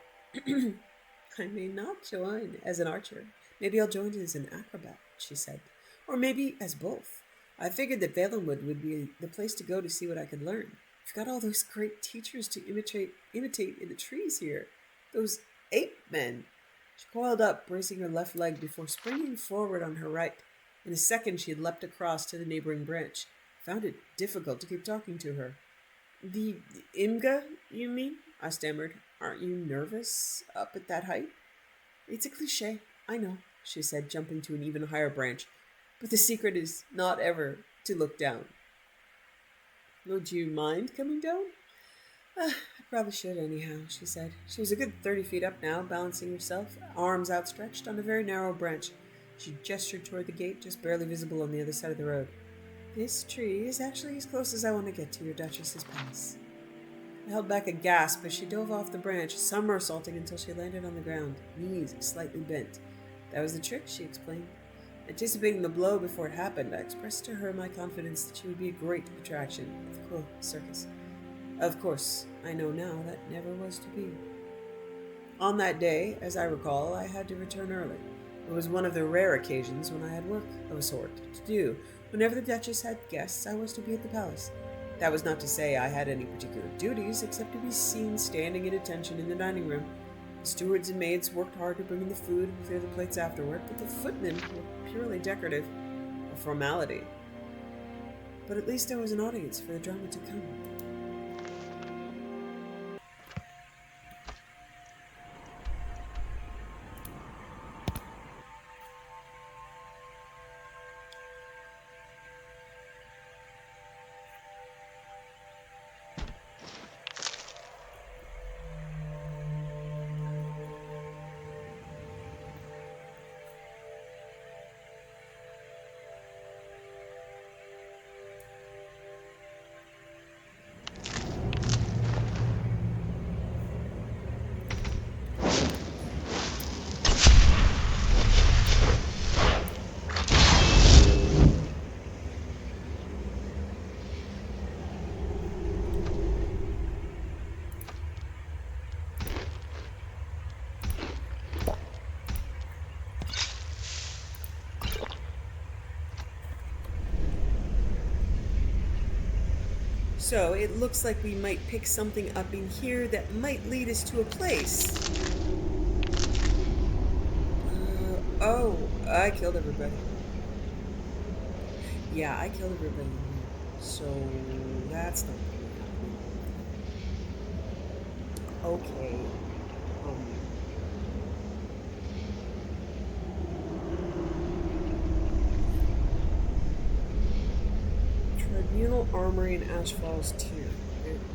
I may not join as an archer. Maybe I'll join as an acrobat, she said. Or maybe as both. I figured that Valenwood would be the place to go to see what I could learn. We've got all those great teachers to imitate in the trees here. Those ape men. She coiled up, bracing her left leg before springing forward on her right. In a second, she had leapt across to the neighboring branch. I found it difficult to keep talking to her. The Imga, you mean? I stammered. Aren't you nervous up at that height? It's a cliché, I know, she said, jumping to an even higher branch. But the secret is not ever to look down. Would you mind coming down? I probably should anyhow, she said. She was a good 30 feet up now, balancing herself, arms outstretched on a very narrow branch. She gestured toward the gate, just barely visible on the other side of the road. This tree is actually as close as I want to get to your Duchess's palace. I held back a gasp as she dove off the branch, somersaulting until she landed on the ground, knees slightly bent. That was the trick, she explained. Anticipating the blow before it happened, I expressed to her my confidence that she would be a great attraction at the Quill Circus. Of course, I know now that never was to be. On that day, as I recall, I had to return early. It was one of the rare occasions when I had work of a sort to do. Whenever the Duchess had guests, I was to be at the palace. That was not to say I had any particular duties, except to be seen standing at attention in the dining room. The stewards and maids worked hard to bring in the food and clear the plates afterward, but the footmen were purely decorative, a formality. But at least there was an audience for the drama to come. So, it looks like we might pick something up in here that might lead us to a place. Oh, I killed everybody. Yeah, I killed everybody. So, that's not okay. Tribunal Armory and Ash Falls 2.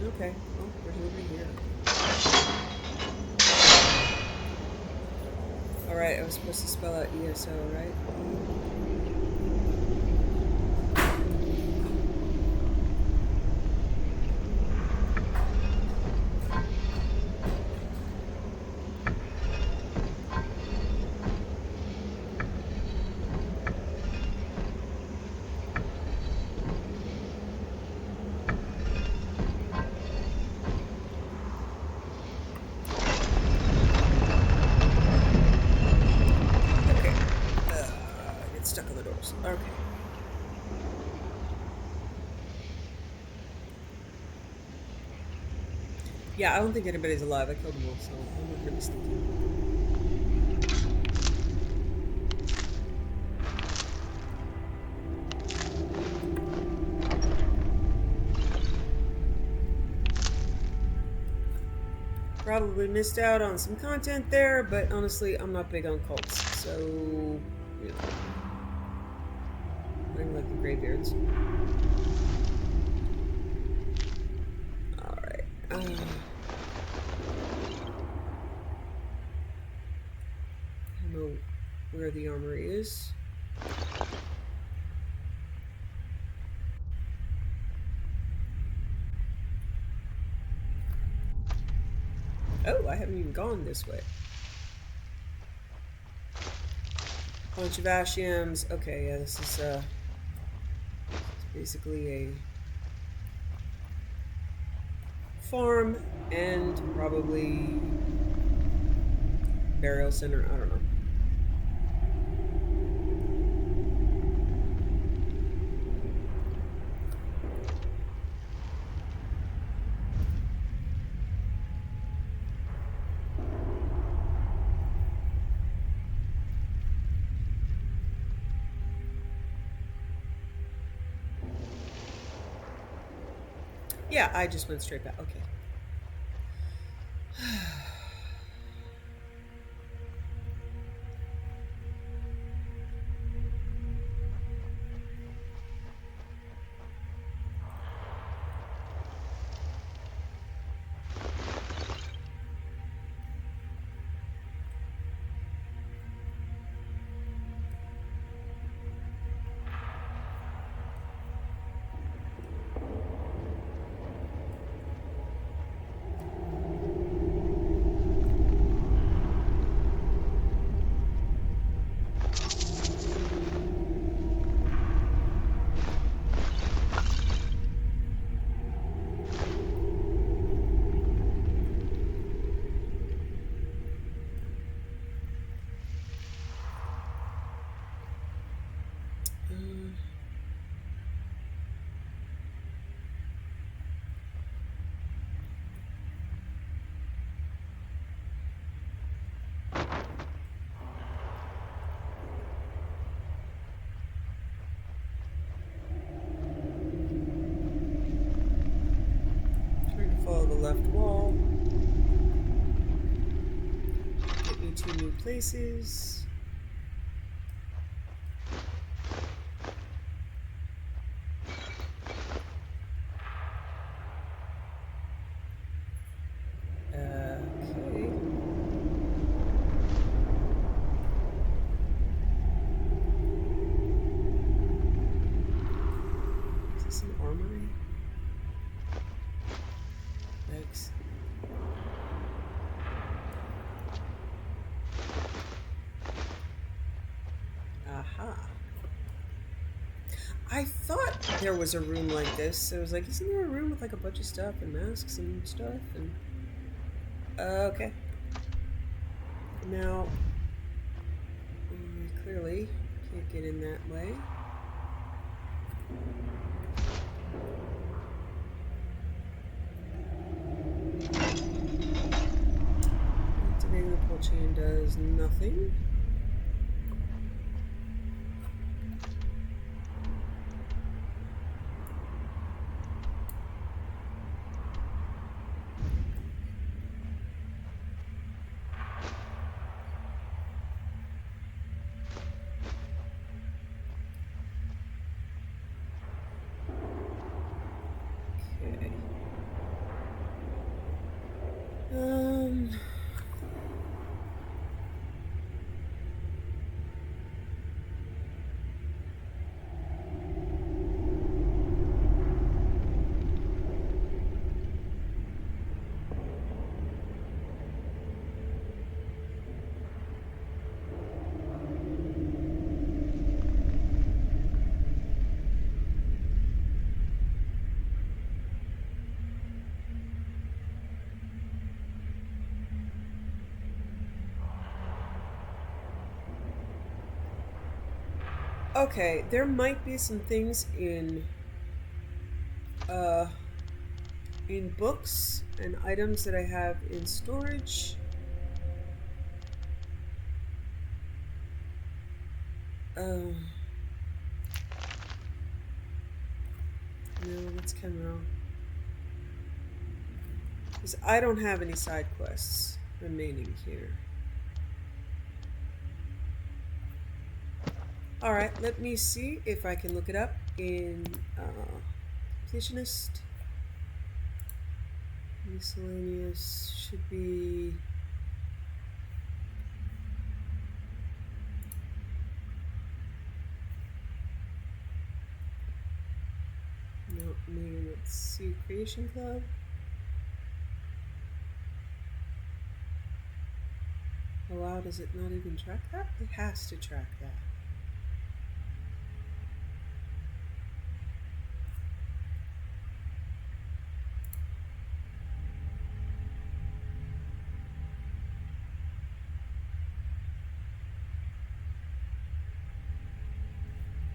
Okay, well, we're over here. Alright, I was supposed to spell out ESO, right? Yeah, I don't think anybody's alive. I killed them all, so I'm not really sneaky. Probably missed out on some content there, but honestly, I'm not big on cults, so you know, I like the graybeards. All right. I don't know where the armory is. Oh, I haven't even gone this way. Bunch of ashiams. Okay, yeah, this is basically a farm and probably burial center. I don't know. Yeah, I just went straight back. Okay. Trying to follow the left wall. Get me to new places. Okay. Is this an armory? Thanks. Aha. I thought there was a room like this. So I was like, isn't there a room with like a bunch of stuff and masks and stuff? And okay. Now, clearly can't get in that way. Activating the pull chain does nothing. Um, okay, there might be some things in in books and items that I have in storage. No, that's kind of wrong. Because I don't have any side quests remaining here. Alright, let me see if I can look it up in completionist. Miscellaneous should be... No, maybe let's see. Creation Club. Oh wow, does it not even track that? It has to track that.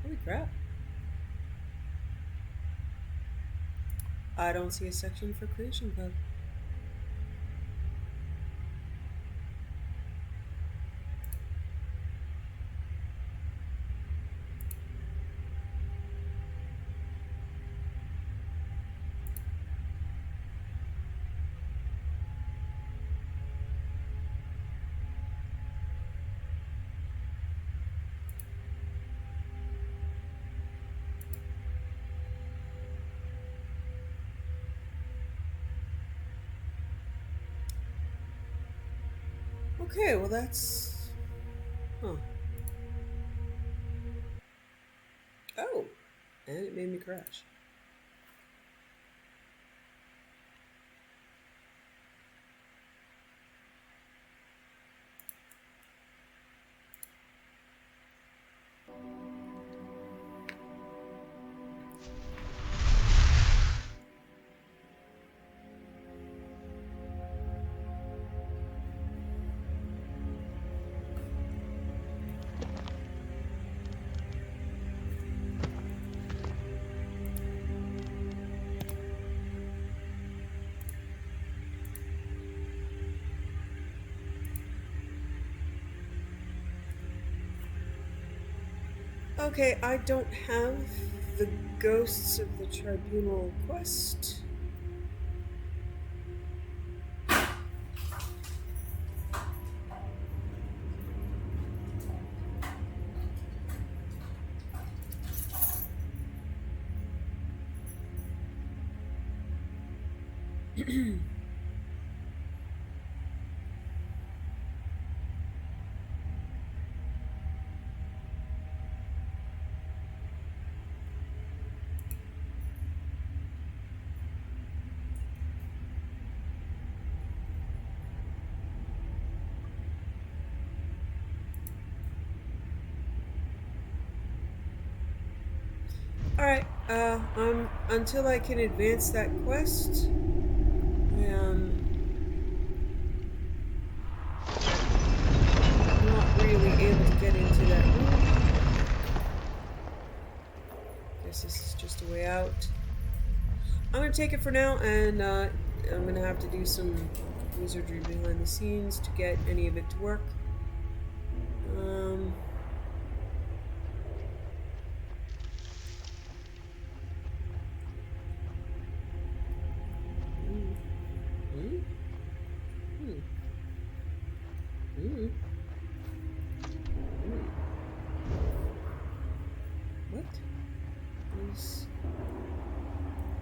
Holy crap. I don't see a section for Creation Club. Okay, well that's... Huh. Oh, and it made me crash. Okay, I don't have the Ghosts of the Tribunal quest. Alright, until I can advance that quest, I am not really able to get into that room. Guess this is just a way out. I'm gonna take it for now, and I'm gonna have to do some wizardry behind the scenes to get any of it to work. What is...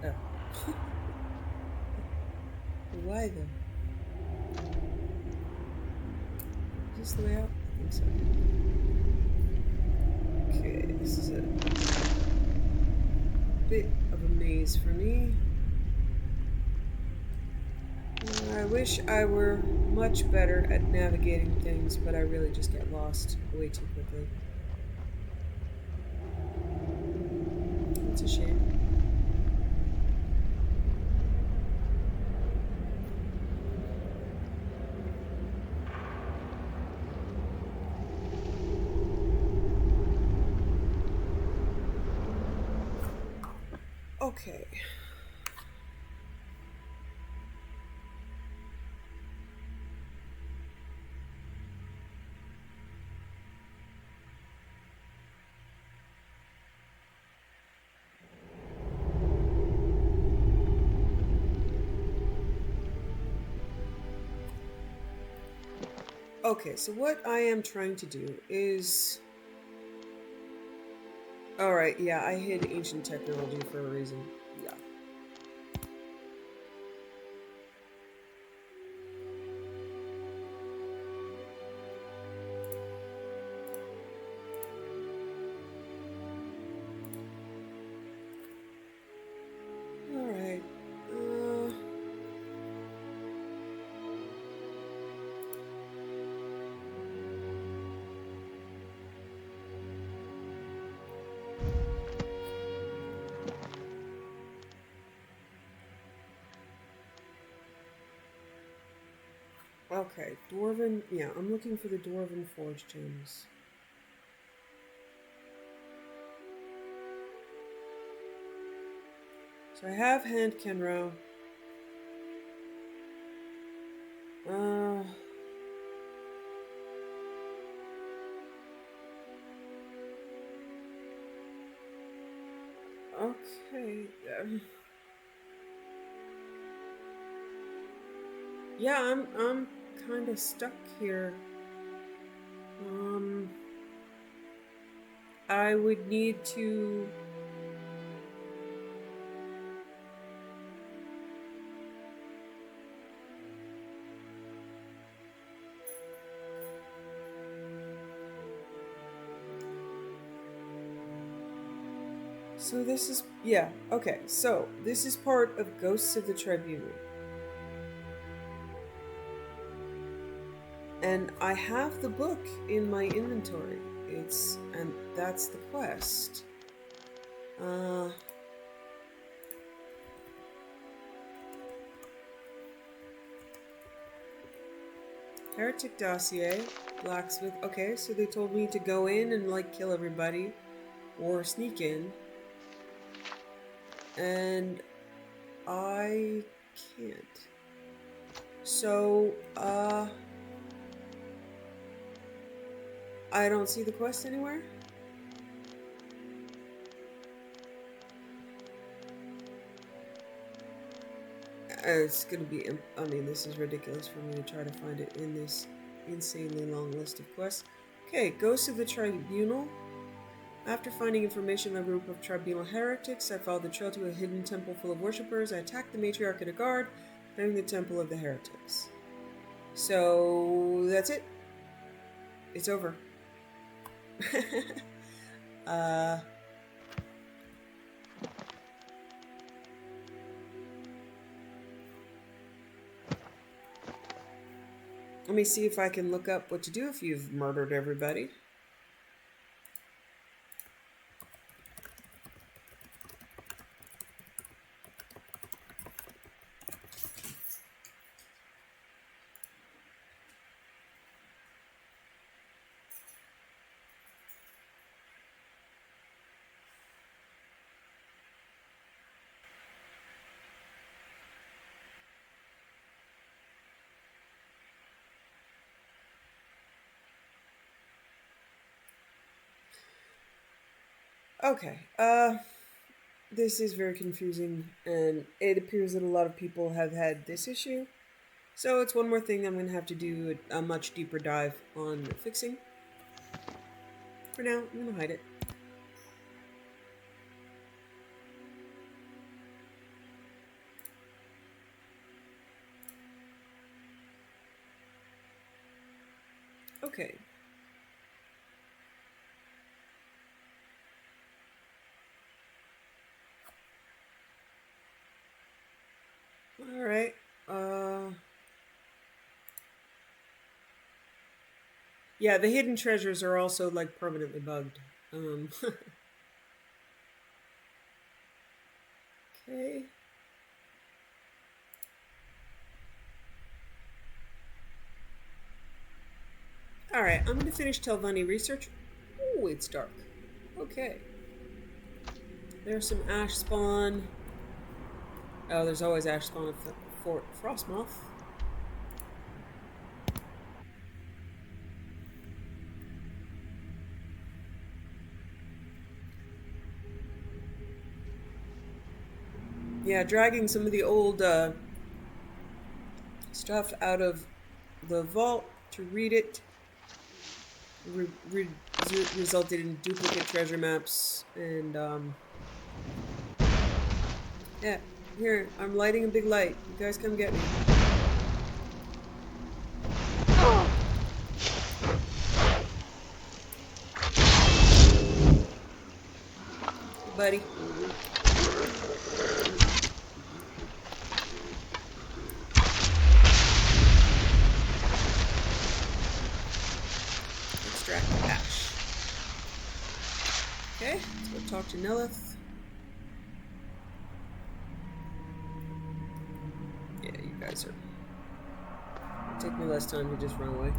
Oh. Why though? Is this the way out? I think so. Okay, this is a bit of a maze for me. I wish I were much better at navigating things, but I really just get lost way too quickly. It's a shame. Okay. Okay, so what I am trying to do is... Alright, yeah, I hid ancient technology for a reason. Yeah. Alright. Okay, Dwarven... Yeah, I'm looking for the Dwarven Forge gems. So I have Hand Kenro. Okay. Yeah, I'm kind of stuck here. I would need to... So this is... Yeah, okay. So, this is part of Ghosts of the Tribunal. And I have the book in my inventory. And that's the quest. Heretic Dossier, Blacksmith. Okay, so they told me to go in and, like, kill everybody. Or sneak in. And I can't. So, I don't see the quest anywhere. It's gonna be... I mean, this is ridiculous for me to try to find it in this insanely long list of quests. Okay, Ghosts of the Tribunal. After finding information on a group of tribunal heretics, I followed the trail to a hidden temple full of worshippers. I attacked the matriarch and a guard, claiming the temple of the heretics. So, that's it. It's over. Let me see if I can look up what to do if you've murdered everybody. Okay, this is very confusing, and it appears that a lot of people have had this issue. So it's one more thing I'm going to have to do a much deeper dive on fixing. For now, I'm going to hide it. Okay. Alright, yeah, the hidden treasures are also, like, permanently bugged. Okay. Alright, I'm gonna finish Telvanni research. Ooh, it's dark. Okay. There's some ash spawn. Oh, there's always ash spawn at Fort Frostmoth. Yeah, dragging some of the old stuff out of the vault to read it resulted in duplicate treasure maps, and yeah, here, I'm lighting a big light. You guys come get me. Hey, buddy. Extract ash. Okay, let's go talk to Nelith. Yeah, you guys are... It'll take me less time to just run away.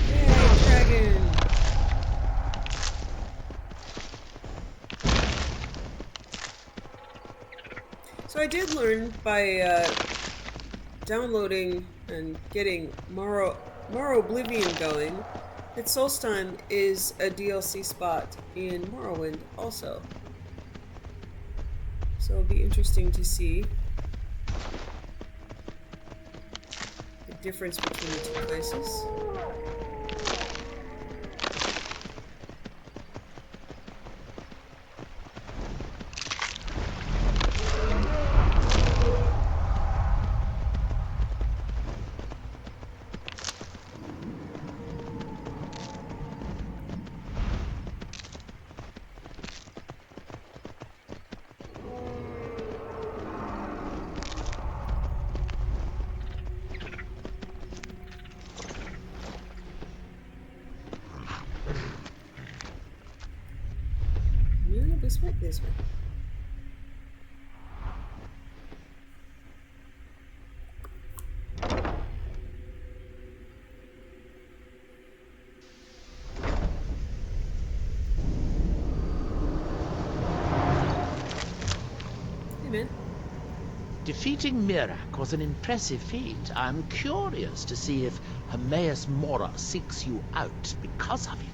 Yay, dragon! So I did learn by downloading and getting Morrow Oblivion going that Solstheim is a DLC spot in Morrowind also. So it'll be interesting to see the difference between the two places. No, this way, this way. Hey, man. Defeating Mirak was an impressive feat. I'm curious to see if Hermaeus Mora seeks you out because of it.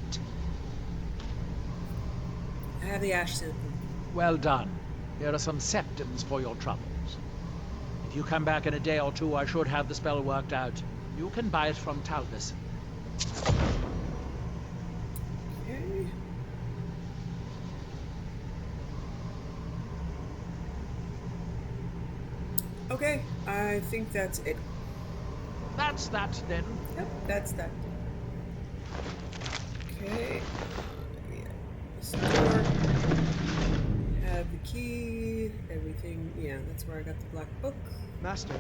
I have the ash sample. Well done. Here are some septums for your troubles. If you come back in a day or two, I should have the spell worked out. You can buy it from Talbis. Okay. Okay, I think that's it. That's that, then. Yep, that's that. Okay. Yeah. Store. Have the key. Everything. Yeah, that's where I got the black book. Master,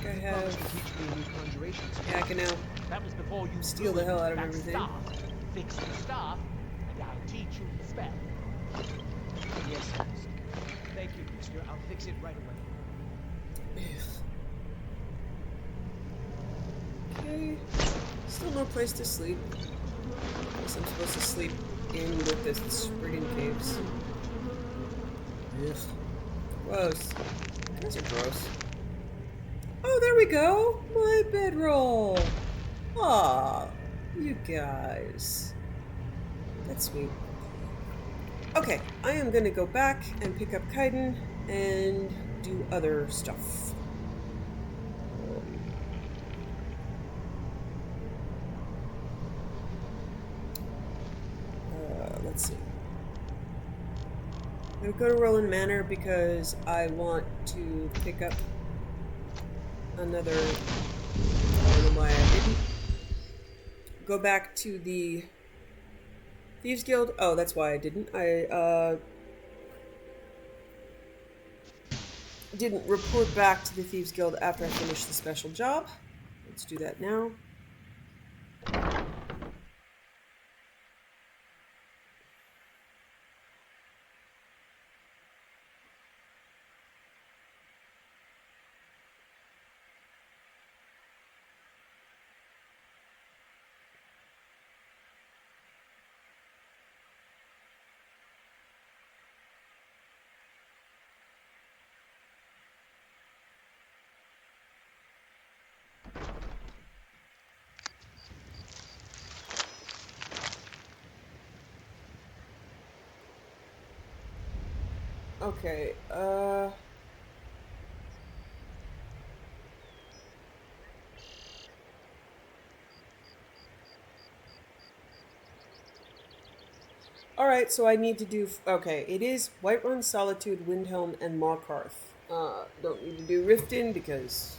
I you have. promised to teach me new conjurations. Yeah, I can now That was before you steal the hell out of that everything. Staff. Fix the staff, and I'll teach you the spell. Yes, master. Thank you, mister. I'll fix it right away. Okay. Still no place to sleep. Guess I'm supposed to sleep in with the Spriggan caves. Ugh. Gross. You guys are gross. Oh, there we go! My bedroll! Aw, you guys. That's sweet. Okay, I am gonna go back and pick up Kaidan and do other stuff. Let's see. I'm gonna go to Roland Manor because I want to pick up another. I don't know why I didn't. Go back to the Thieves Guild. Oh, that's why I didn't. I didn't report back to the Thieves Guild after I finished the special job. Let's do that now. Okay, Alright, so I need to do. Okay, it is Whiterun, Solitude, Windhelm, and Markarth. Don't need to do Riften because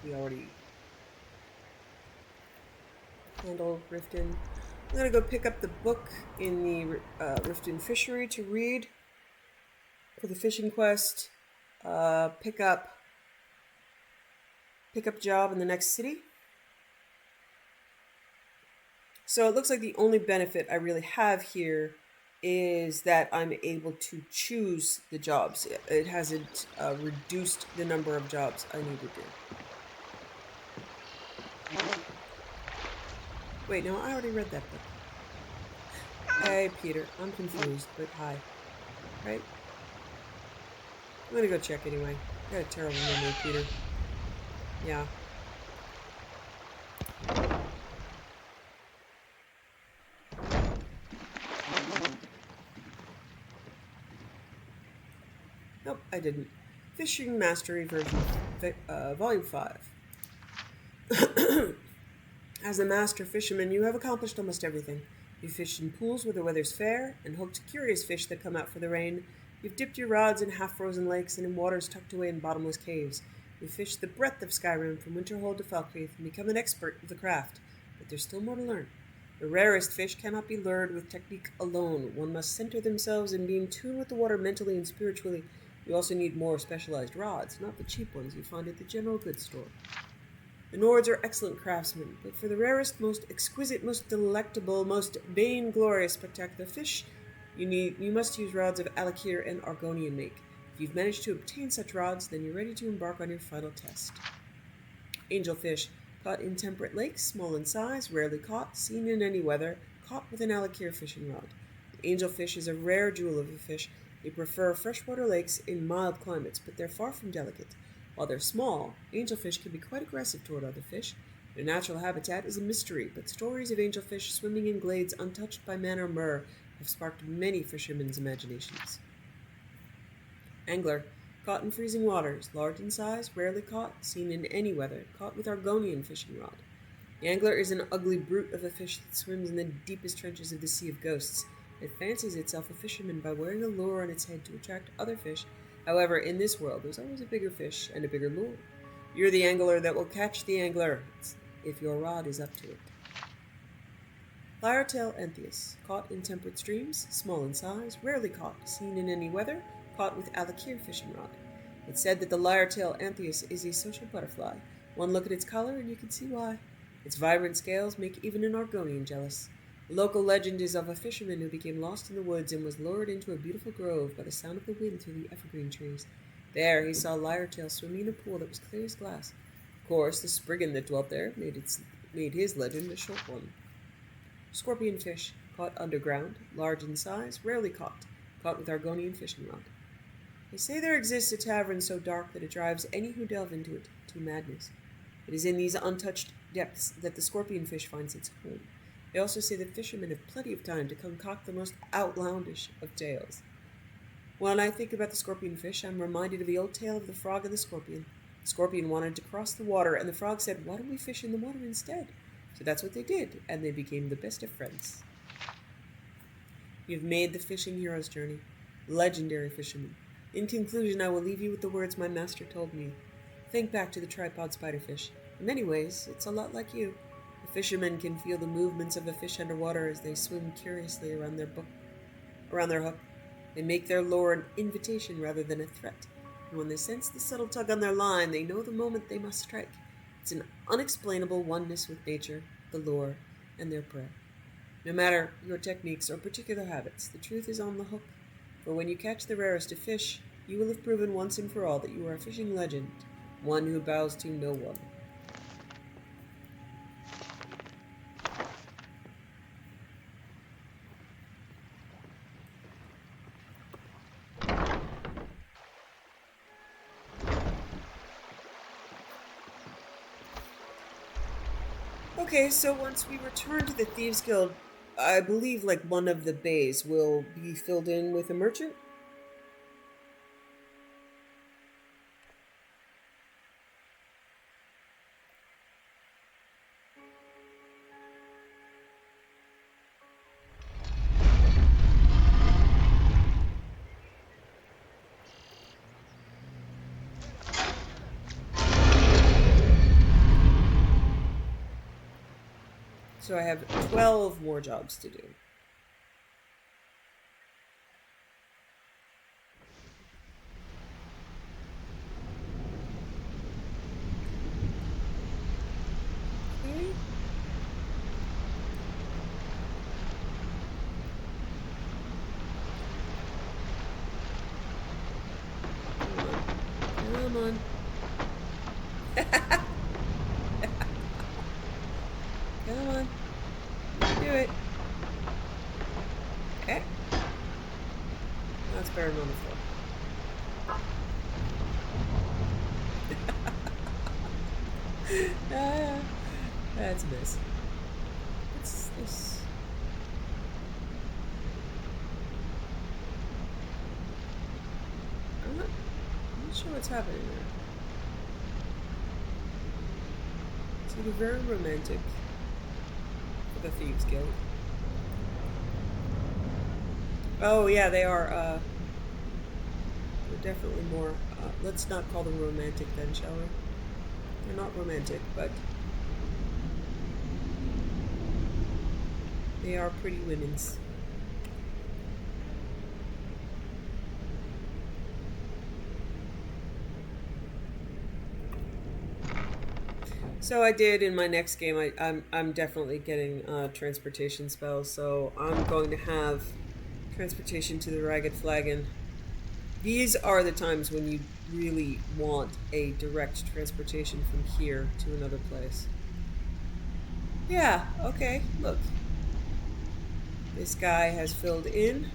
we already handled Riften. I'm gonna go pick up the book in the Riften Fishery to read for the fishing quest. Pick up job in the next city. So it looks like the only benefit I really have here is that I'm able to choose the jobs. It hasn't reduced the number of jobs I need to do. Wait, no, I already read that book. Hey, Peter, I'm confused, but hi. Right? I'm gonna go check anyway. I got a terrible memory, Peter. Yeah. Nope, I didn't. Fishing Mastery version, Volume 5. As a master fisherman, you have accomplished almost everything. You've fished in pools where the weather's fair, and hooked curious fish that come out for the rain. You've dipped your rods in half-frozen lakes and in waters tucked away in bottomless caves. You've fished the breadth of Skyrim from Winterhold to Falkreath and become an expert of the craft. But there's still more to learn. The rarest fish cannot be lured with technique alone. One must center themselves and be in tune with the water mentally and spiritually. You also need more specialized rods, not the cheap ones you find at the general goods store. The Nords are excellent craftsmen, but for the rarest, most exquisite, most delectable, most vainglorious, spectacular fish, you must use rods of Alakir and Argonian make. If you've managed to obtain such rods, then you're ready to embark on your final test. Angelfish, caught in temperate lakes, small in size, rarely caught, seen in any weather, caught with an Alakir fishing rod. The angelfish is a rare jewel of a fish. They prefer freshwater lakes in mild climates, but they're far from delicate. While they're small, angelfish can be quite aggressive toward other fish. Their natural habitat is a mystery, but stories of angelfish swimming in glades untouched by man or myrrh have sparked many fishermen's imaginations. Angler, caught in freezing waters, large in size, rarely caught, seen in any weather, caught with Argonian fishing rod. The angler is an ugly brute of a fish that swims in the deepest trenches of the Sea of Ghosts. It fancies itself a fisherman by wearing a lure on its head to attract other fish. However, in this world, there's always a bigger fish and a bigger lure. You're the angler that will catch the angler, if your rod is up to it. Lyre-tail Antheus, caught in temperate streams, small in size, rarely caught, seen in any weather, caught with Alakir fishing rod. It's said that the lyre-tail Antheus is a social butterfly. One look at its color and you can see why. Its vibrant scales make even an Argonian jealous. The local legend is of a fisherman who became lost in the woods and was lured into a beautiful grove by the sound of the wind through the evergreen trees. There he saw Lyre-tail swimming in a pool that was clear as glass. Of course, the spriggan that dwelt there made his legend a short one. Scorpion fish, caught underground, large in size, rarely caught with Argonian fishing rod. They say there exists a tavern so dark that it drives any who delve into it to madness. It is in these untouched depths that the scorpion fish finds its home. They also say that fishermen have plenty of time to concoct the most outlandish of tales. When I think about the scorpion fish, I'm reminded of the old tale of the frog and the scorpion. The scorpion wanted to cross the water, and the frog said, "Why don't we fish in the water instead?" So that's what they did, and they became the best of friends. You've made the fishing hero's journey. Legendary fisherman. In conclusion, I will leave you with the words my master told me. Think back to the tripod spiderfish. In many ways, it's a lot like you. The fishermen can feel the movements of a fish underwater as they swim curiously around their hook. They make their lure an invitation rather than a threat. And when they sense the subtle tug on their line, they know the moment they must strike. It's an unexplainable oneness with nature, the lure, and their prey. No matter your techniques or particular habits, the truth is on the hook. For when you catch the rarest of fish, you will have proven once and for all that you are a fishing legend, one who bows to no one. Okay, so once we return to the Thieves Guild, I believe like one of the bays will be filled in with a merchant. So I have 12 more jobs to do. Okay. Come on. Come on. Do it. Okay. That's better than on the floor. That's a miss. What's this? I'm not sure what's happening there. So they're very romantic for the Thieves Guild. Oh yeah, they are. They're definitely more. Let's not call them romantic then, shall we? They're not romantic, but they are pretty women's. So I did in my next game. I'm definitely getting transportation spells. So I'm going to have transportation to the Ragged Flagon. These are the times when you really want a direct transportation from here to another place. Yeah, okay, look. This guy has filled in.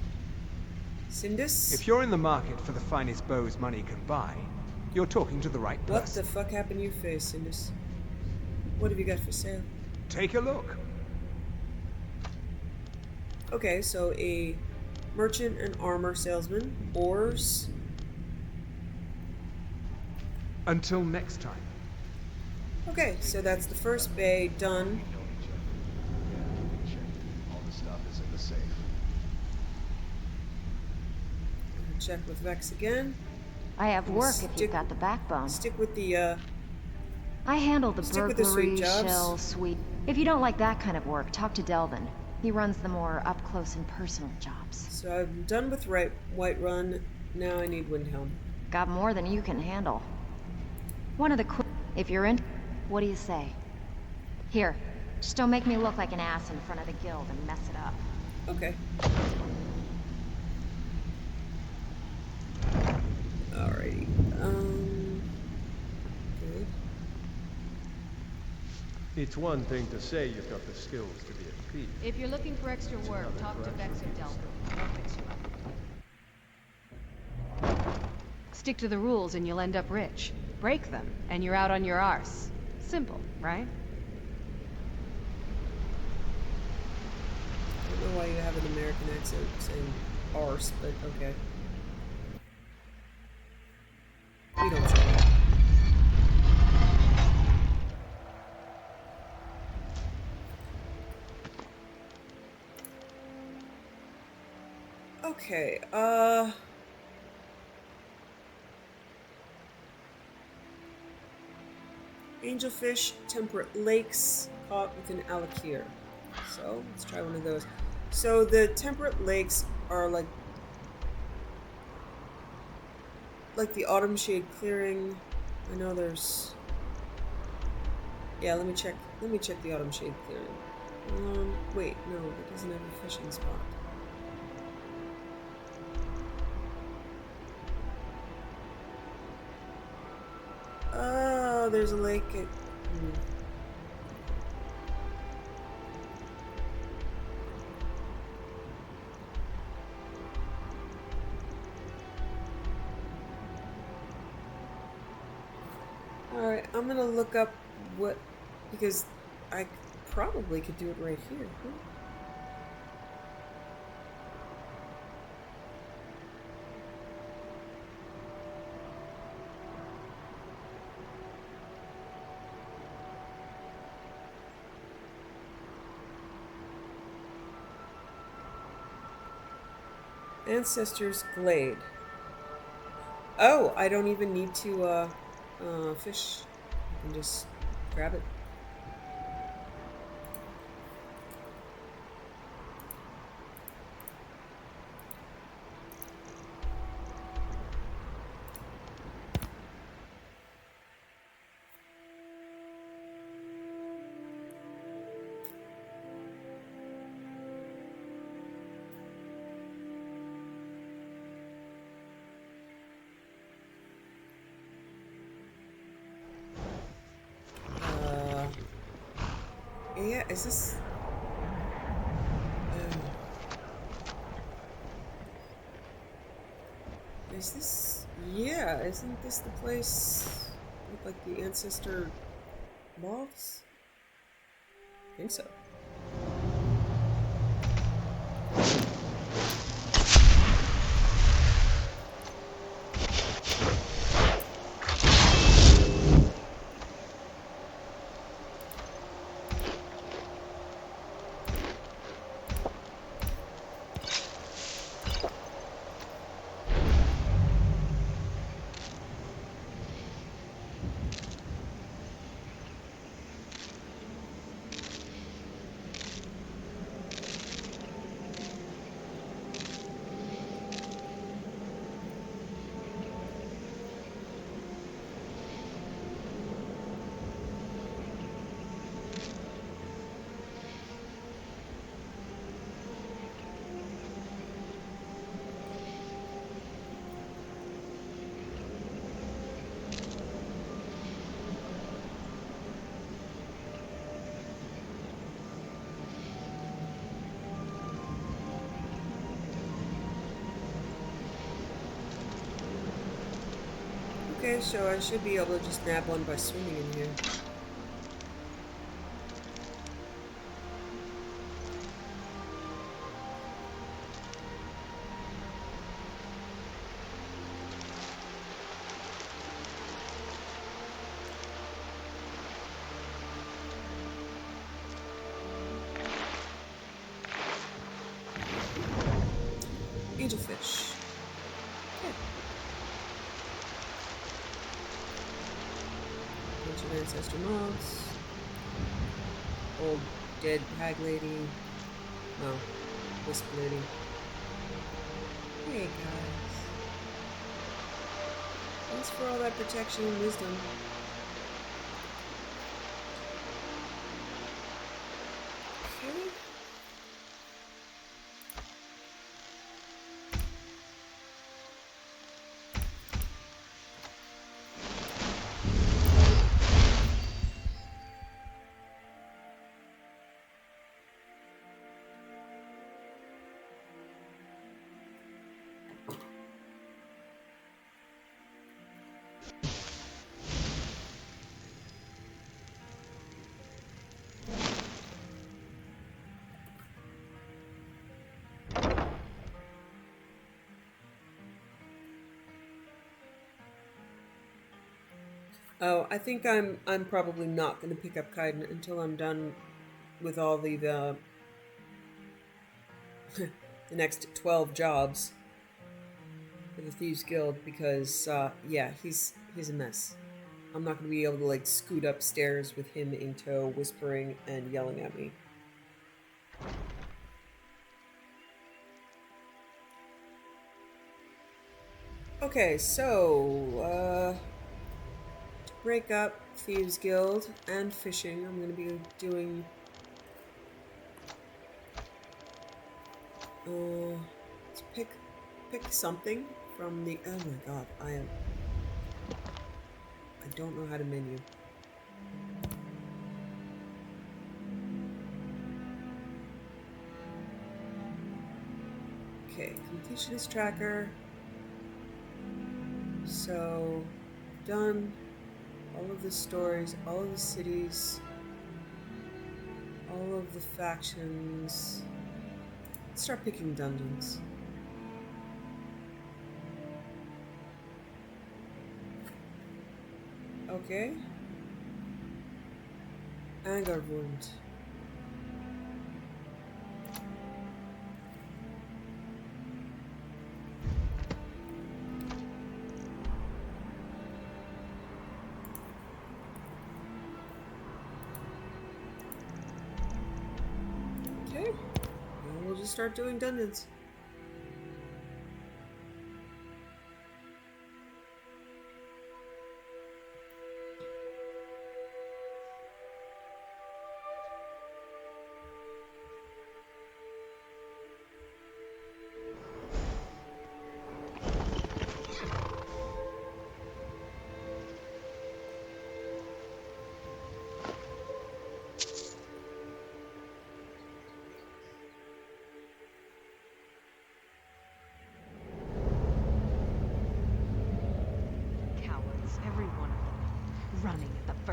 Sindus. If you're in the market for the finest bows money can buy, you're talking to the right What person. the fuck happened to your face, Sindus? What have you got for sale? Take a look. Okay, so a merchant and armor salesman, ores. Until next time. Okay, so that's the first bay done. All the stuff is in the safe. Check with Vex again. I have work if Stick- you've got the backbone. Stick with the I handle the stick with the sweet burglary, jobs. shell, sweet. If you don't like that kind of work, talk to Delvin. He runs the more up-close and personal jobs. So I'm done with White Run. Now I need Windhelm. Got more than you can handle. One of the if you're in, what do you say? Here, just don't make me look like an ass in front of the guild and mess it up. Okay. Alrighty. Good. It's one thing to say you've got the skills to be a thief. If you're looking for extra work, talk to Vex or Delvin. They'll fix you up. Stick to the rules and you'll end up rich. Break them, and you're out on your arse. Simple, right? I don't know why you have an American accent saying arse, but okay. We don't say that. Okay, Angelfish, temperate lakes, caught with an alakir. So, let's try one of those. So, the temperate lakes are like the autumn shade clearing. I know there's... Yeah, let me check the autumn shade clearing. Wait, no, it doesn't have a fishing spot. Oh, there's a lake at... Alright, I'm gonna look up what... Because I probably could do it right here. Huh? Ancestors Glade. Oh, I don't even need to fish. I can just grab it. Yeah, is this... is this... Yeah, isn't this the place with, like, the ancestor moths? I think so. Okay, so I should be able to just nab one by swimming in here. Angelfish. Okay. Bunch of ancestor moths. Old dead hag lady. No. Wisp lady. Hey guys. Thanks for all that protection and wisdom. Okay. Oh, I think I'm probably not going to pick up Kaidan until I'm done with all the the next 12 jobs for the Thieves Guild because yeah, he's a mess. I'm not going to be able to like scoot upstairs with him in tow, whispering and yelling at me. Okay, so to break up Thieves Guild and fishing, I'm going to be doing let's pick something from the... Oh my god, I don't know how to menu. Okay, completionist tracker. So, done all of the stories, all of the cities, all of the factions. Let's start picking dungeons. Okay. Anger wound. Okay. Well, we'll just start doing dungeons.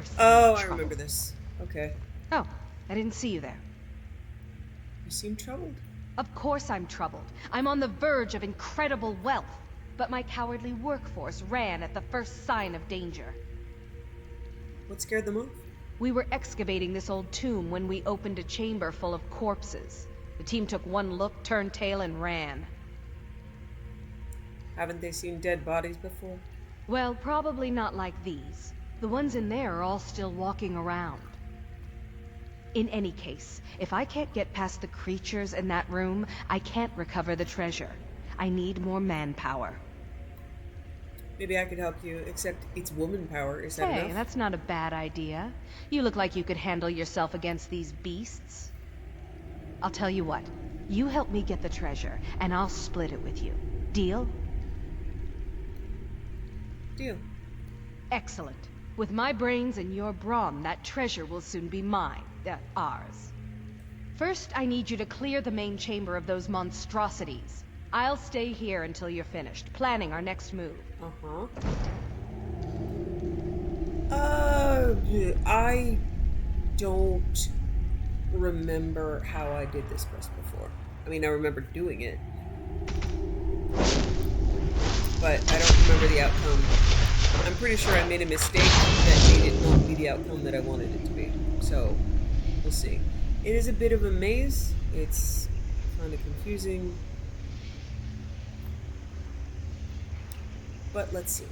sign Oh, of I trouble. remember this. Okay. Oh, I didn't see you there. You seem troubled. Of course I'm troubled. I'm on the verge of incredible wealth. But my cowardly workforce ran at the first sign of danger. What scared them off? We were excavating this old tomb when we opened a chamber full of corpses. The team took one look, turned tail, and ran. Haven't they seen dead bodies before? Well, probably not like these. The ones in there are all still walking around. In any case, if I can't get past the creatures in that room, I can't recover the treasure. I need more manpower. Maybe I could help you, except it's woman power. Is that Hey, enough? that's not a bad idea. You look like you could handle yourself against these beasts. I'll tell you what. You help me get the treasure, and I'll split it with you. Deal? Deal. Excellent. With my brains and your brawn, that treasure will soon be mine. Ours. First, I need you to clear the main chamber of those monstrosities. I'll stay here until you're finished, planning our next move. Uh-huh. I don't remember how I did this quest before. I mean, I remember doing it, but I don't remember the outcome. I'm pretty sure I made a mistake that made it not be the outcome that I wanted it to be. So, we'll see. It is a bit of a maze. It's kind of confusing. But let's see.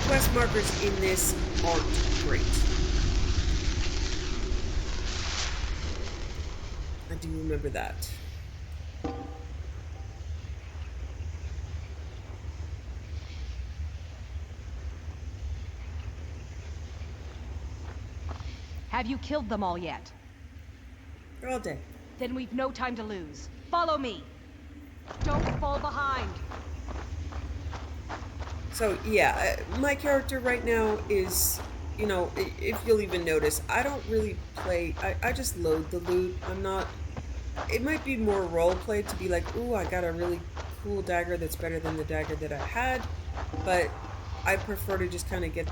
Quest markers in this aren't great. I do remember that. Have you killed them all yet? They're all dead. Then we've no time to lose. Follow me. Don't fall behind. So yeah, my character right now is, you know, if you'll even notice, I don't really play, I just load the loot. I'm not, it might be more roleplay to be like, ooh, I got a really cool dagger that's better than the dagger that I had, but I prefer to just kind of get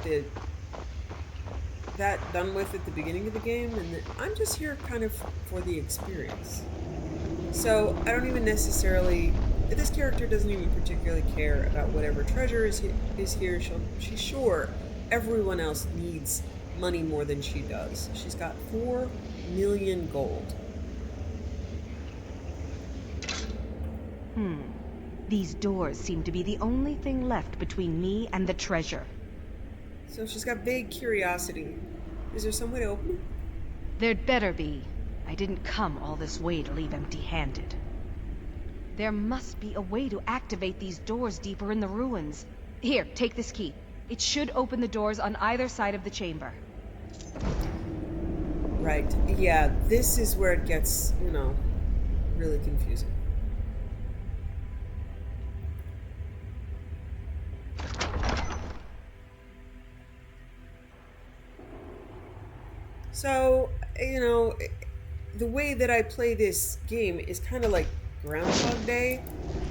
that done with at the beginning of the game, and I'm just here kind of for the experience. So I don't even necessarily, this character doesn't even particularly care about whatever treasure is here. She's sure everyone else needs money more than she does. She's got 4 million gold. These doors seem to be the only thing left between me and the treasure. So she's got vague curiosity. Is there some way to open it? There'd better be. I didn't come all this way to leave empty-handed. There must be a way to activate these doors deeper in the ruins. Here, take this key. It should open the doors on either side of the chamber. Right. Yeah, this is where it gets, you know, really confusing. So, you know, the way that I play this game is kind of like Groundhog Day.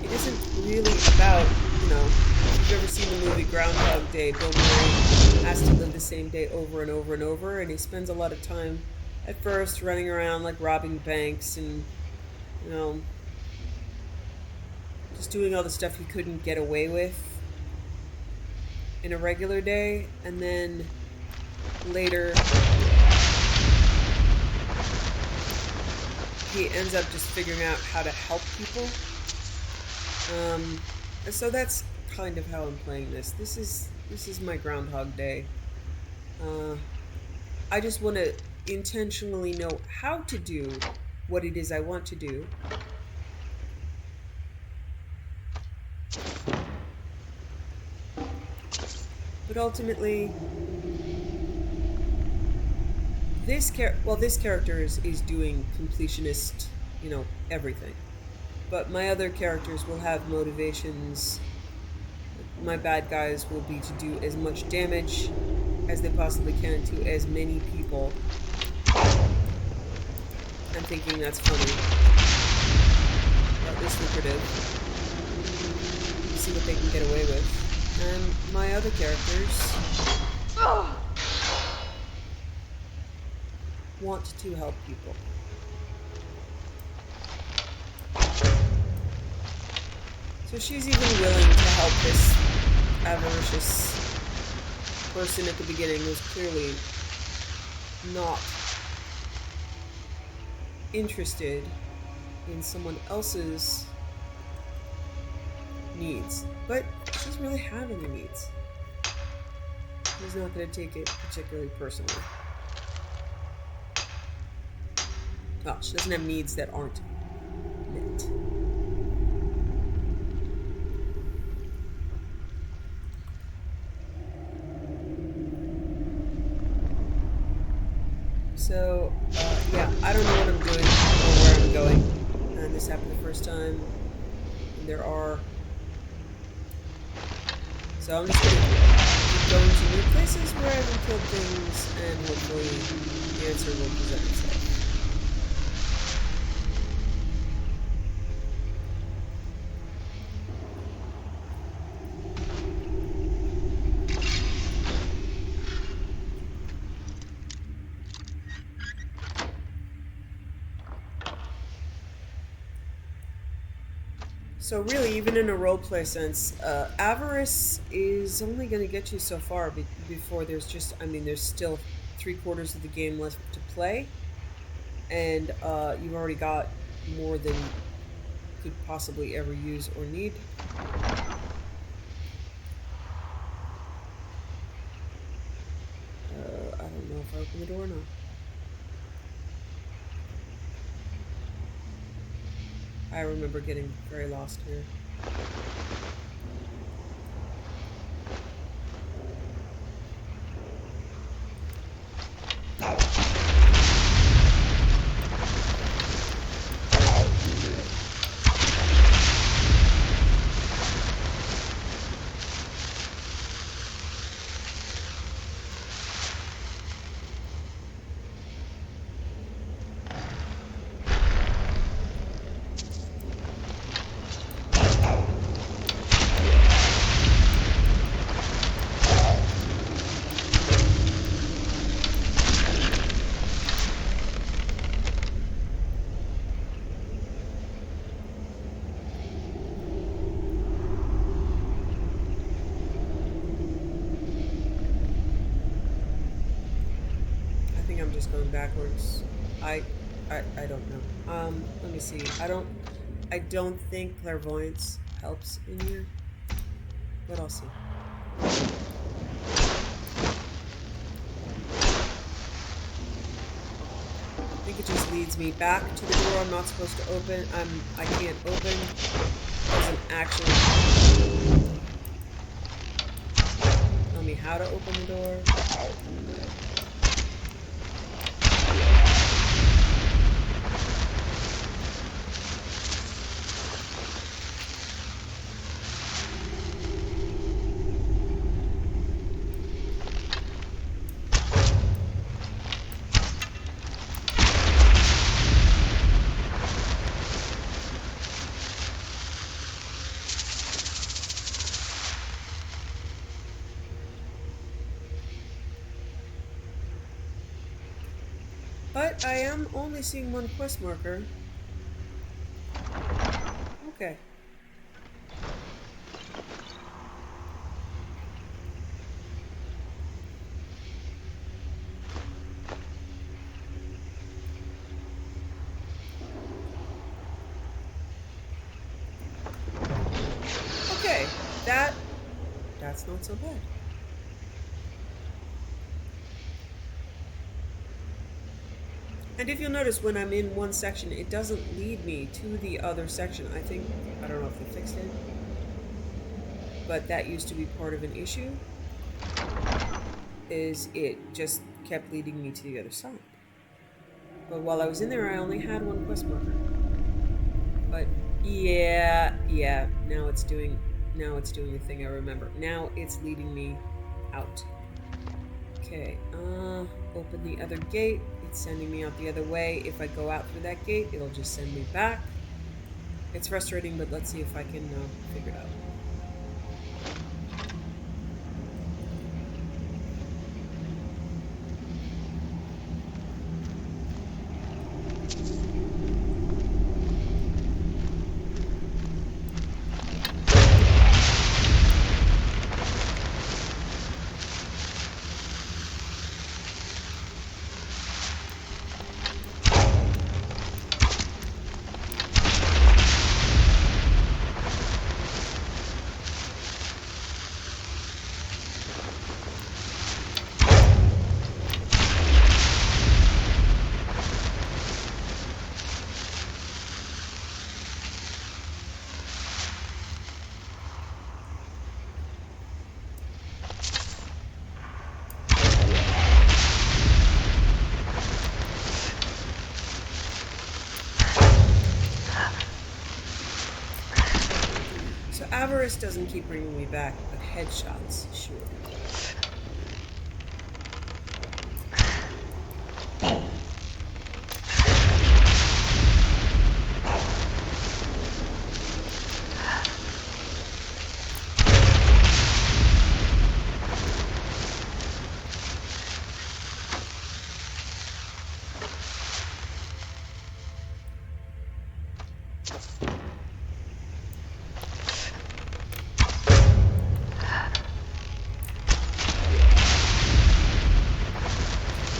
It isn't really about, you know, if you've ever seen the movie Groundhog Day, Bill Murray has to live the same day over and over and over, and he spends a lot of time at first running around like robbing banks and, you know, just doing all the stuff he couldn't get away with in a regular day, and then later he ends up just figuring out how to help people. So that's kind of how I'm playing this. This is my Groundhog Day. I just want to intentionally know how to do what it is I want to do. But ultimately, this character is doing completionist, everything. But my other characters will have motivations. My bad guys will be to do as much damage as they possibly can to as many people. I'm thinking that's funny. Or at least lucrative. See what they can get away with. And my other characters want to help people. So she's even willing to help this avaricious person at the beginning who's clearly not interested in someone else's needs. But she doesn't really have any needs. She's not going to take it particularly personally. Well, she doesn't have needs that aren't met. So, yeah, I don't know what I'm doing or where I'm going. And this happened the first time. And there are... So I'm just going to keep going to new places where I haven't killed things, and hopefully the answer will present itself. So really, even in a roleplay sense, avarice is only going to get you so far before there's just, there's still 3/4 of the game left to play, and you've already got more than you could possibly ever use or need. I don't know if I open the door or not. I remember getting very lost here. I'm just going backwards. I don't know. Let me see. I don't think clairvoyance helps in here, but I'll see. I think it just leads me back to the door I'm not supposed to open. I can't open. Doesn't actually tell me how to open the door. But I am only seeing one quest marker. Okay. Okay, that's not so bad. And if you'll notice, when I'm in one section, it doesn't lead me to the other section. I don't know if they fixed it, but that used to be part of an issue. is it just kept leading me to the other side. But while I was in there, I only had one quest marker. But yeah, now it's doing the thing I remember. Now it's leading me out. Okay, open the other gate. It's sending me out the other way. If I go out through that gate, it'll just send me back. It's frustrating, but let's see if I can figure it out. Avarice doesn't keep bringing me back, but headshots, sure.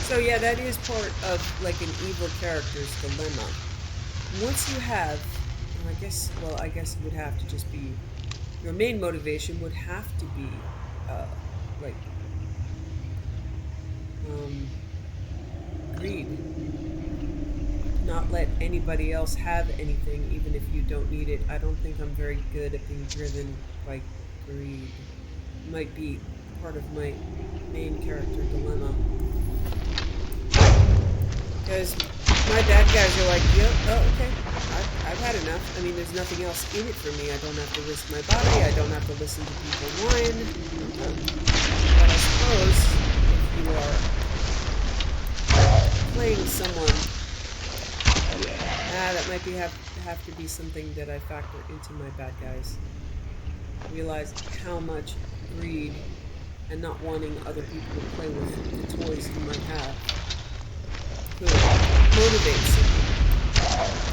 So yeah, that is part of like an evil character's dilemma. Once you have, I guess it would have to just be, your main motivation would have to be, like, greed. Not let anybody else have anything, even if you don't need it. I don't think I'm very good at being driven by greed. It might be part of my main character dilemma. Because my bad guys are like, yeah, oh, okay, I've had enough. I mean, there's nothing else in it for me. I don't have to risk my body. I don't have to listen to people whine. But I suppose if you are playing someone, that might have to be something that I factor into my bad guys. Realize how much greed and not wanting other people to play with the toys you might have could motivate someone.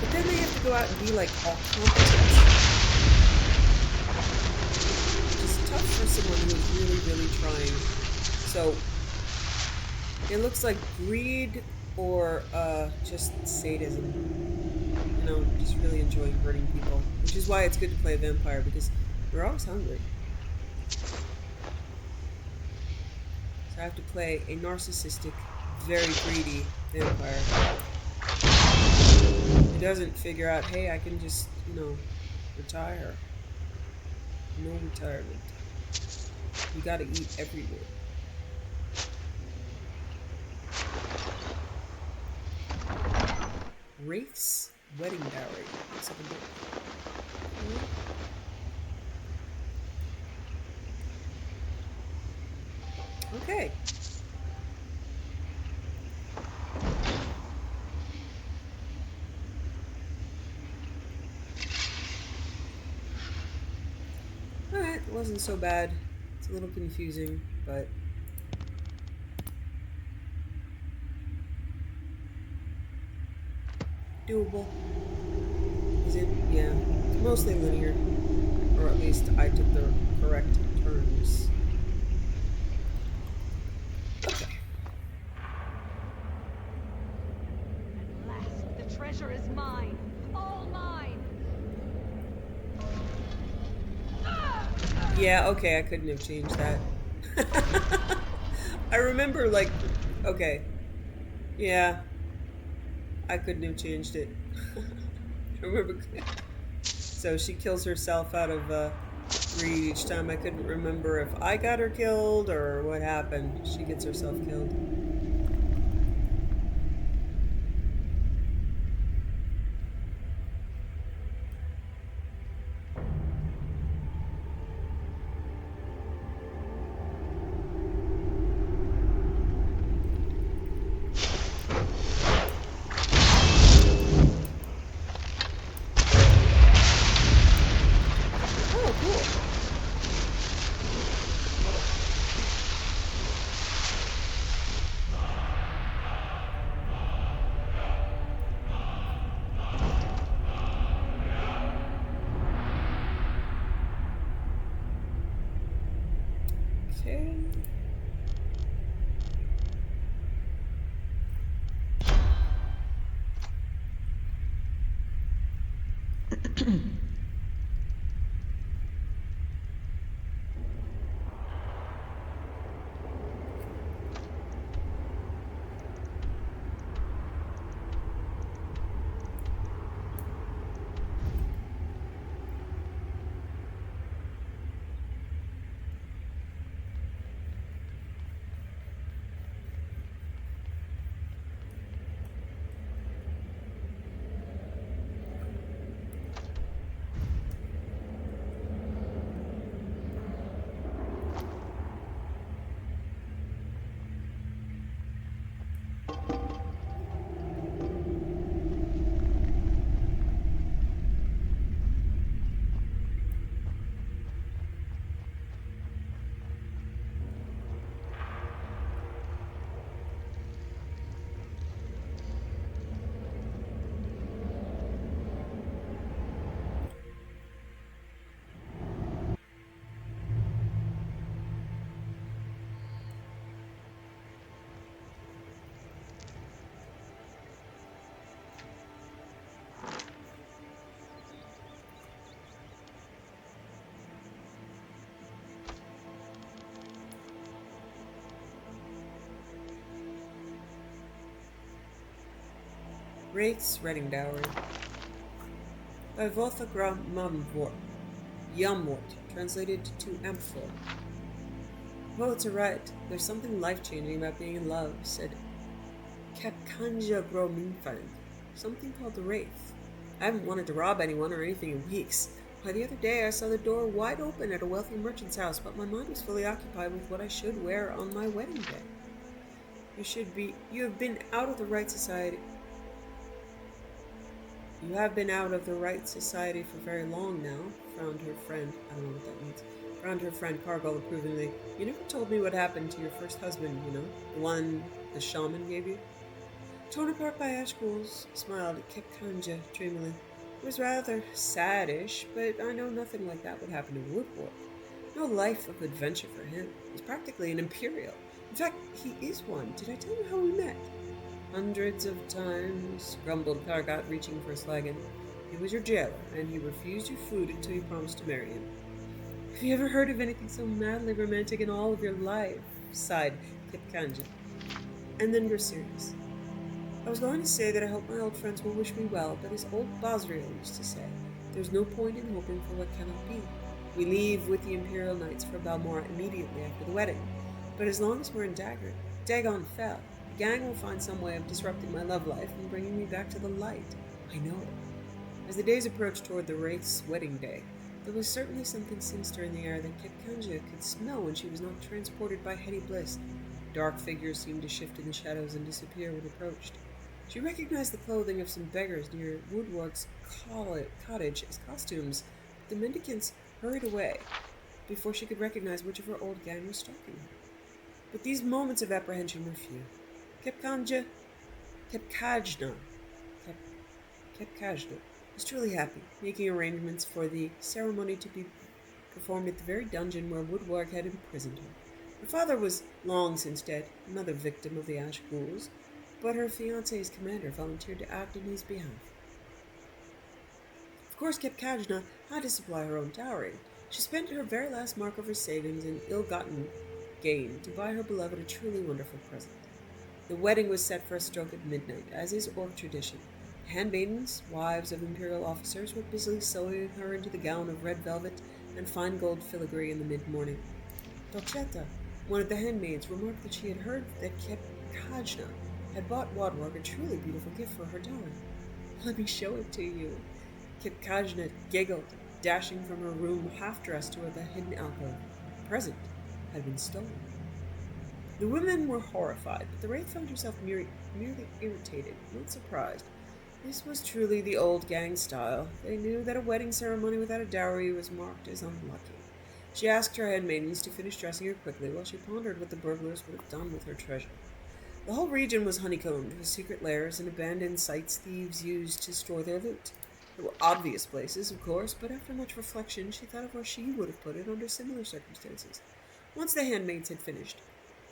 But then they have to go out and be like all competent. Which is tough for someone who's really, really trying. So it looks like greed or just sadism. You know, just really enjoying hurting people. Which is why it's good to play a vampire, because we're always hungry. So I have to play a narcissistic, very greedy vampire. He doesn't figure out, hey, I can just, retire. No retirement. You gotta eat everywhere. Wraith's wedding dowry. Let's have a look. Okay. Alright, it wasn't so bad. It's a little confusing, but doable. Is it? Yeah. It's mostly linear. Or at least I took the correct turns. Okay. At last, the treasure is mine. All mine. Yeah, okay, I couldn't have changed that. I remember, like, okay. Yeah. I couldn't have changed it. I remember. So she kills herself out of read each time. I couldn't remember if I got her killed or what happened. She gets herself killed. Oh, cool. Okay. Wraith's Redding Dowry by Votha Mumvort. Yumwort, translated to Amphor. Poets are right. There's something life-changing about being in love, said Kapkanja Grominfang. Something called the Wraith. I haven't wanted to rob anyone or anything in weeks. Why, the other day I saw the door wide open at a wealthy merchant's house, but my mind was fully occupied with what I should wear on my wedding day. You have been out of the right society. You have been out of the right society for very long now, frowned her friend. I don't know what that means. Frowned her friend Cargill approvingly. You never told me what happened to your first husband, you know? The one the shaman gave you? Torn apart by ash ghouls, smiled at Kipkanja dreamily. It was rather saddish, but I know nothing like that would happen to Woodward. No life of adventure for him. He's practically an imperial. In fact, he is one. Did I tell you how we met? Hundreds of times, grumbled Kargat, reaching for a flagon. He was your jailer, and he refused you food until you promised to marry him. Have you ever heard of anything so madly romantic in all of your life? Sighed Kipkanja. And then grew serious. I was going to say that I hope my old friends will wish me well, but as old Basriel used to say, there's no point in hoping for what cannot be. We leave with the Imperial Knights for Balmora immediately after the wedding, but as long as we're in Dagon Fell, the gang will find some way of disrupting my love life and bringing me back to the light. I know it. As the days approached toward the Wraith's wedding day, there was certainly something sinister in the air that Kipkanja could smell when she was not transported by heady bliss. Dark figures seemed to shift in the shadows and disappear when approached. She recognized the clothing of some beggars near Woodward's cottage as costumes, but the mendicants hurried away before she could recognize which of her old gang was stalking her. But these moments of apprehension were few. Kipkajna was truly happy, making arrangements for the ceremony to be performed at the very dungeon where Woodward had imprisoned her. Her father was long since dead, another victim of the Ash Ghouls, but her fiancé's commander volunteered to act in his behalf. Of course, Kipkajna had to supply her own dowry. She spent her very last mark of her savings in ill-gotten gain to buy her beloved a truly wonderful present. The wedding was set for a stroke at midnight, as is Orc tradition. Handmaidens, wives of imperial officers, were busily sewing her into the gown of red velvet and fine gold filigree in the mid-morning. Dolcetta, one of the handmaids, remarked that she had heard that Kajna had bought Wadwog a truly beautiful gift for her daughter. "Let me show it to you." Kajna giggled, dashing from her room half-dressed toward the hidden alcove. The present had been stolen. The women were horrified, but the Wraith found herself merely irritated, not surprised. This was truly the old gang style. They knew that a wedding ceremony without a dowry was marked as unlucky. She asked her handmaidens to finish dressing her quickly while she pondered what the burglars would have done with her treasure. The whole region was honeycombed with secret lairs and abandoned sites thieves used to store their loot. There were obvious places, of course, but after much reflection, she thought of where she would have put it under similar circumstances. Once the handmaids had finished,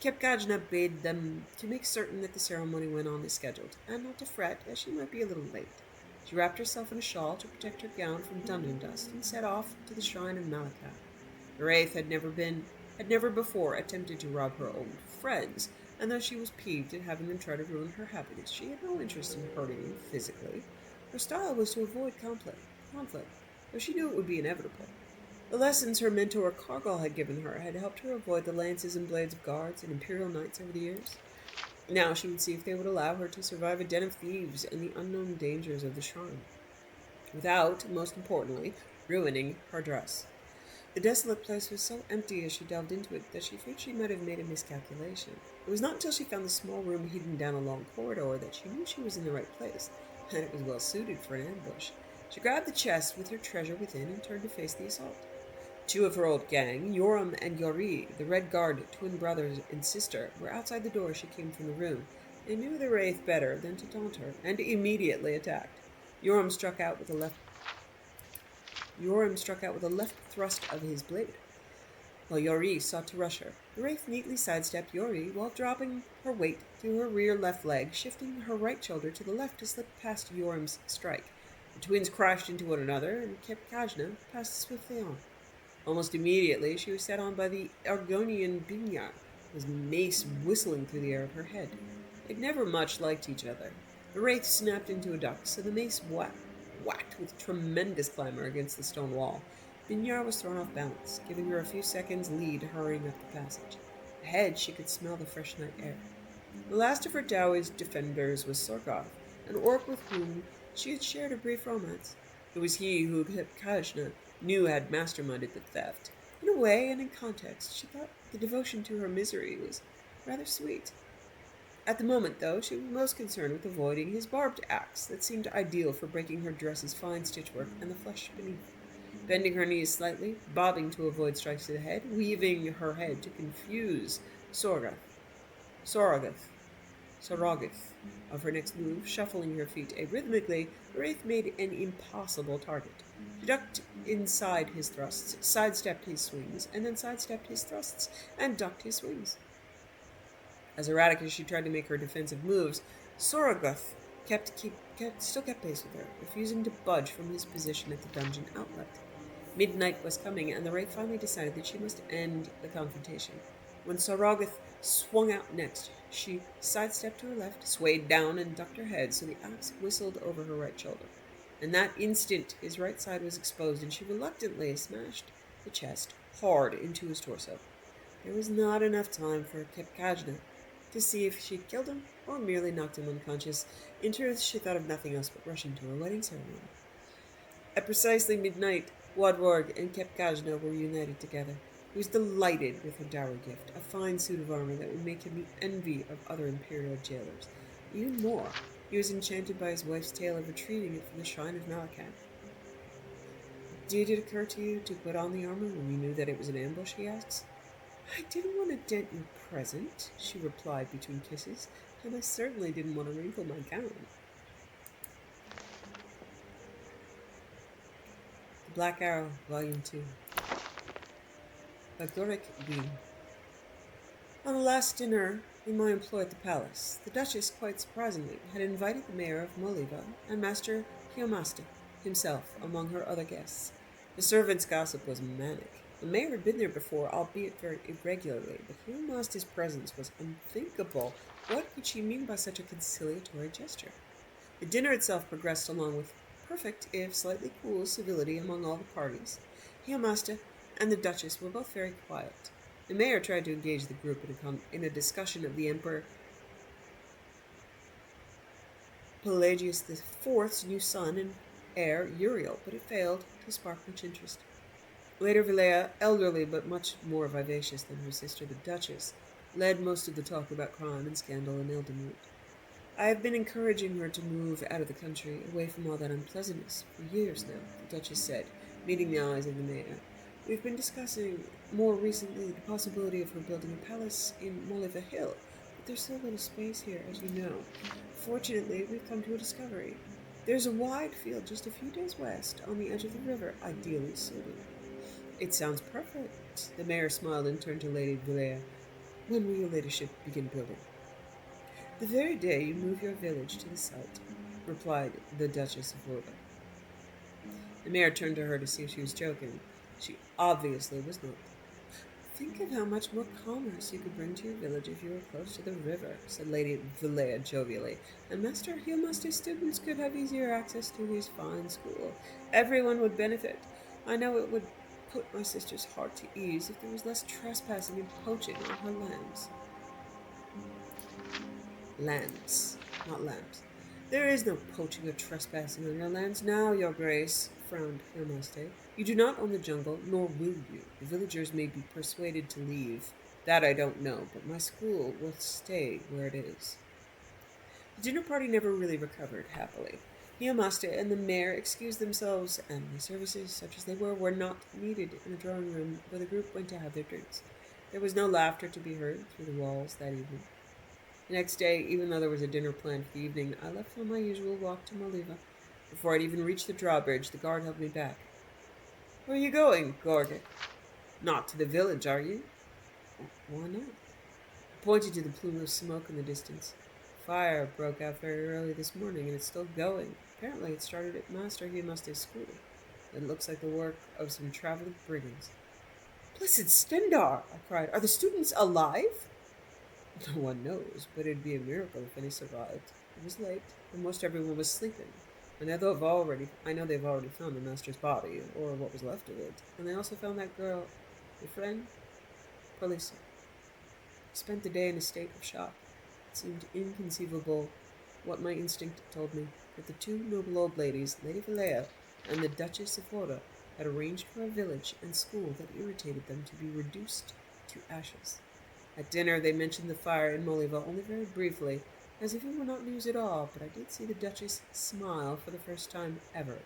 Kepkajna bade them to make certain that the ceremony went on as scheduled, and not to fret, as she might be a little late. She wrapped herself in a shawl to protect her gown from dungeon dust, and set off to the shrine of Malachi. The Wraith had never before attempted to rob her old friends, and though she was peeved at having them try to ruin her happiness, she had no interest in hurting them physically. Her style was to avoid conflict, though she knew it would be inevitable. The lessons her mentor Cargill had given her had helped her avoid the lances and blades of guards and imperial knights over the years. Now she would see if they would allow her to survive a den of thieves and the unknown dangers of the shrine, without, most importantly, ruining her dress. The desolate place was so empty as she delved into it that she feared she might have made a miscalculation. It was not until she found the small room hidden down a long corridor that she knew she was in the right place, and it was well suited for an ambush. She grabbed the chest with her treasure within and turned to face the assault. Two of her old gang, Yoram and Yori, the Red Guard twin brothers and sister, were outside the door as she came from the room. They knew the Wraith better than to taunt her, and immediately attacked. Yoram struck out with a left thrust of his blade, while Yori sought to rush her. The Wraith neatly sidestepped Yori while dropping her weight to her rear left leg, shifting her right shoulder to the left to slip past Yoram's strike. The twins crashed into one another, and Kepkajna passed swiftly on. Almost immediately, she was set on by the Argonian Binyar, his mace whistling through the air of her head. They'd never much liked each other. The Wraith snapped into a duck, so the mace whacked with tremendous clamor against the stone wall. Binyar was thrown off balance, giving her a few seconds' lead hurrying up the passage. Ahead, she could smell the fresh night air. The last of her Dowie's defenders was Sorgoth, an orc with whom she had shared a brief romance. It was he who Kajna knew had masterminded the theft. In a way and in context, she thought the devotion to her misery was rather sweet. At the moment, though, she was most concerned with avoiding his barbed axe that seemed ideal for breaking her dress's fine stitchwork and the flesh beneath. Bending her knees slightly, bobbing to avoid strikes to the head, weaving her head to confuse Sorgoth of her next move, shuffling her feet rhythmically, the Wraith made an impossible target. She ducked inside his thrusts, sidestepped his swings, and then sidestepped his thrusts, and ducked his swings. As erratic as she tried to make her defensive moves, Sorgoth still kept pace with her, refusing to budge from his position at the dungeon outlet. Midnight was coming, and the Wraith finally decided that she must end the confrontation. When Sorgoth swung out next, she sidestepped to her left, swayed down, and ducked her head so the axe whistled over her right shoulder. In that instant, his right side was exposed, and she reluctantly smashed the chest hard into his torso. There was not enough time for Kepkajna to see if she'd killed him or merely knocked him unconscious. In truth, she thought of nothing else but rushing to her wedding ceremony. At precisely midnight, Wadwarg and Kepkajna were united together. He was delighted with her dowry gift, a fine suit of armor that would make him the envy of other imperial jailers. Even more, he was enchanted by his wife's tale of retrieving it from the shrine of Malachi. "Did it occur to you to put on the armor when you knew that it was an ambush?" he asks. "I didn't want to dent your present," she replied between kisses, "and I certainly didn't want to wrinkle my gown." The Black Arrow, Volume 2. By Gorik B. On the last dinner in my employ at the palace, the Duchess, quite surprisingly, had invited the mayor of Moliva and Master Hiomasta himself among her other guests. The servants' gossip was manic. The mayor had been there before, albeit very irregularly, but Hiomasta's presence was unthinkable. What could she mean by such a conciliatory gesture? The dinner itself progressed along with perfect, if slightly cool, civility among all the parties. Hiomasta and the Duchess were both very quiet. The mayor tried to engage the group in a discussion of the Emperor Pelagius IV's new son and heir, Uriel, but it failed to spark much interest. Later, Vilea, elderly but much more vivacious than her sister, the Duchess, led most of the talk about crime and scandal in Eldonwood. I have been encouraging her to move out of the country, away from all that unpleasantness, for years now, the Duchess said, meeting the eyes of the mayor. We've been discussing, more recently, the possibility of her building a palace in Moliva Hill, but there's so little space here, as you know. Fortunately, we've come to a discovery. There's a wide field just a few days west, on the edge of the river, ideally suited. It sounds perfect. The mayor smiled and turned to Lady Vilea. When will your ladyship begin building? The very day you move your village to the site, replied the Duchess of Orda. The mayor turned to her to see if she was joking. She obviously was not. Think of how much more commerce you could bring to your village if you were close to the river, said Lady Vilea jovially, and Master Humaster's students could have easier access to his fine school. Everyone would benefit. I know it would put my sister's heart to ease if there was less trespassing and poaching on her lands. Lands, not lambs. There is no poaching or trespassing on your lands now, your grace, frowned Her Majesty. You do not own the jungle, nor will you. The villagers may be persuaded to leave. That I don't know, but my school will stay where it is. The dinner party never really recovered happily. Neomasta and the mayor excused themselves, and my services, such as they were not needed in the drawing room where the group went to have their drinks. There was no laughter to be heard through the walls that evening. The next day, even though there was a dinner planned for the evening, I left on my usual walk to Moliva. Before I'd even reached the drawbridge, the guard held me back. Where are you going, Gorge? Not to the village, are you? Why not? I pointed to the plume of smoke in the distance. Fire broke out very early this morning, and it's still going. Apparently it started at Master Humaster's school. It looks like the work of some traveling brigands. Blessed Stendar! I cried. Are the students alive? No one knows, but it'd be a miracle if any survived. It was late, and most everyone was sleeping. I know they've already found the master's body, or what was left of it, and they also found that girl, your friend, Polissa. Spent the day in a state of shock. It seemed inconceivable what my instinct told me, that the two noble old ladies, Lady Vilea and the Duchess of Orda, had arranged for a village and school that irritated them to be reduced to ashes. At dinner, they mentioned the fire in Moliva only very briefly, as if it were not news at all, but I did see the Duchess smile for the first time ever.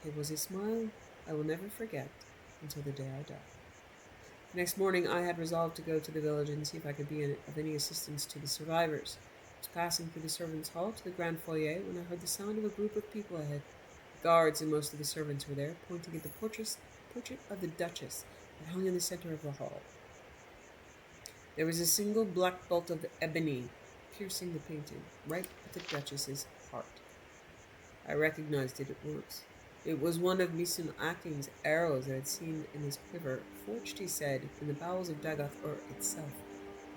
It was a smile I will never forget until the day I die. The next morning, I had resolved to go to the village and see if I could be of any assistance to the survivors. I was passing through the servants' hall to the grand foyer when I heard the sound of a group of people ahead. The guards and most of the servants were there, pointing at the portrait of the Duchess that hung in the center of the hall. There was a single black bolt of ebony piercing the painting, right at the Duchess's heart. I recognized it at once. It was one of Misun Aking's arrows I had seen in his quiver, forged, he said, in the bowels of Dagoth itself.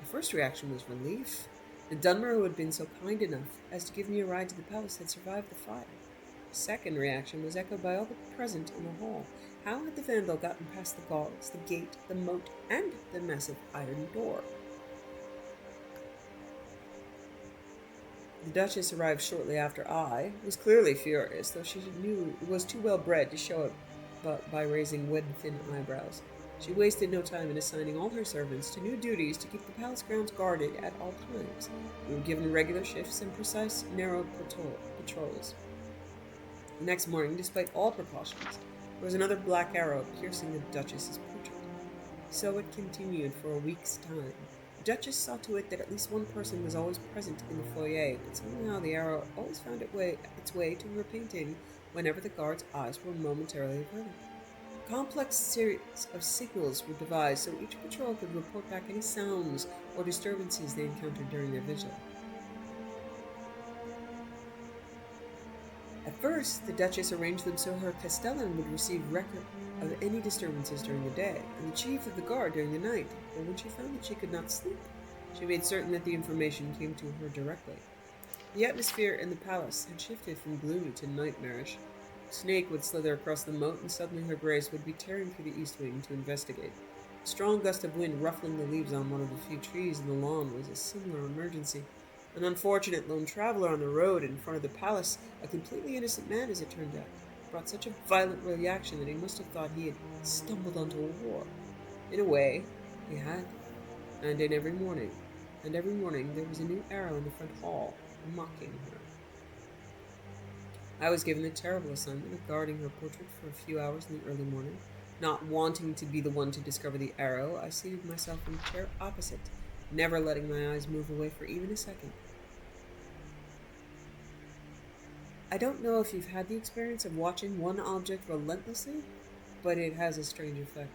My first reaction was relief. The Dunmer who had been so kind enough as to give me a ride to the palace had survived the fire. The second reaction was echoed by all the present in the hall. How had the vandal gotten past the guards, the gate, the moat, and the massive iron door? The Duchess arrived shortly after I was clearly furious, though she knew it was too well bred to show it but by raising web-thin eyebrows. She wasted no time in assigning all her servants to new duties to keep the palace grounds guarded at all times. We were given regular shifts and precise, narrow patrols. The next morning, despite all precautions, there was another black arrow piercing the Duchess's portrait. So it continued for a week's time. The Duchess saw to it that at least one person was always present in the foyer, but somehow the arrow always found its way to her painting whenever the guards' eyes were momentarily averted. A complex series of signals were devised so each patrol could report back any sounds or disturbances they encountered during their vigil. At first, the Duchess arranged them so her castellan would receive record of any disturbances during the day, and the chief of the guard during the night, but when she found that she could not sleep, she made certain that the information came to her directly. The atmosphere in the palace had shifted from gloomy to nightmarish. snake would slither across the moat, and suddenly her grace would be tearing through the east wing to investigate. A strong gust of wind ruffling the leaves on one of the few trees in the lawn was a similar emergency. An unfortunate lone traveler on the road in front of the palace, a completely innocent man as it turned out, brought such a violent reaction that he must have thought he had stumbled onto a war. In a way, he had. And every morning there was a new arrow in the front hall, mocking her. I was given the terrible assignment of guarding her portrait for a few hours in the early morning. Not wanting to be the one to discover the arrow, I seated myself in the chair opposite, never letting my eyes move away for even a second. I don't know if you've had the experience of watching one object relentlessly, but it has a strange effect.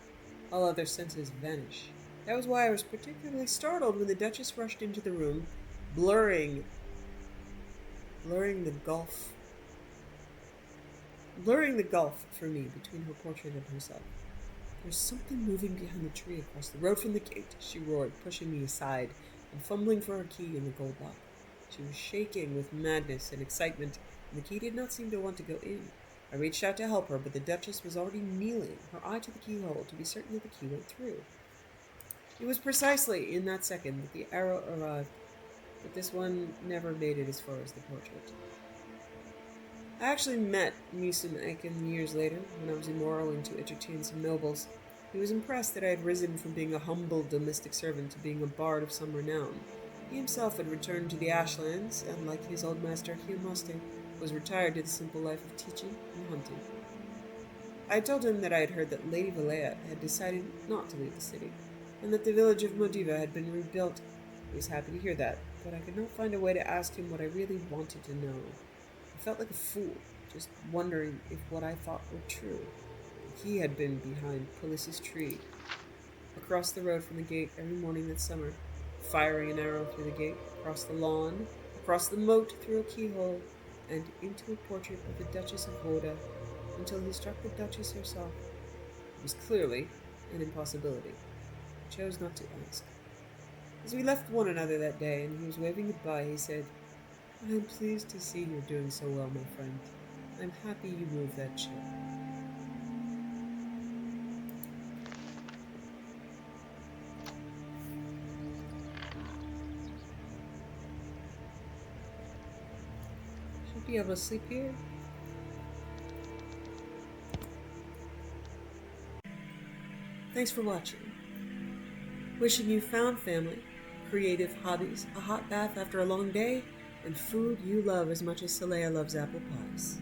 All other senses vanish. That was why I was particularly startled when the Duchess rushed into the room, blurring the gulf for me between her portrait and herself. "There's something moving behind the tree across the road from the gate," she roared, pushing me aside and fumbling for her key in the gold lock. She was shaking with madness and excitement, and the key did not seem to want to go in. I reached out to help her, but the Duchess was already kneeling, her eye to the keyhole to be certain that the key went through. It was precisely in that second that the arrow arrived, but this one never made it as far as the portrait. I actually met Newsom Aiken years later, when I was in Morrowind to entertain some nobles. He was impressed that I had risen from being a humble domestic servant to being a bard of some renown. He himself had returned to the Ashlands, and like his old master Hugh Mustang, was retired to the simple life of teaching and hunting. I had told him that I had heard that Lady Valea had decided not to leave the city, and that the village of Modiva had been rebuilt. He was happy to hear that, but I could not find a way to ask him what I really wanted to know. I felt like a fool, just wondering if what I thought were true. He had been behind Pulis's tree, across the road from the gate every morning that summer, firing an arrow through the gate, across the lawn, across the moat through a keyhole, and into a portrait of the Duchess of Voda, until he struck the Duchess herself. It was clearly an impossibility. I chose not to ask. As we left one another that day, and he was waving goodbye, he said, "I'm pleased to see you're doing so well, my friend. I'm happy you moved that ship." Should be able to sleep here. Thanks for watching. Wishing you found family, creative hobbies, a hot bath after a long day, and food you love as much as Celea loves apple pies.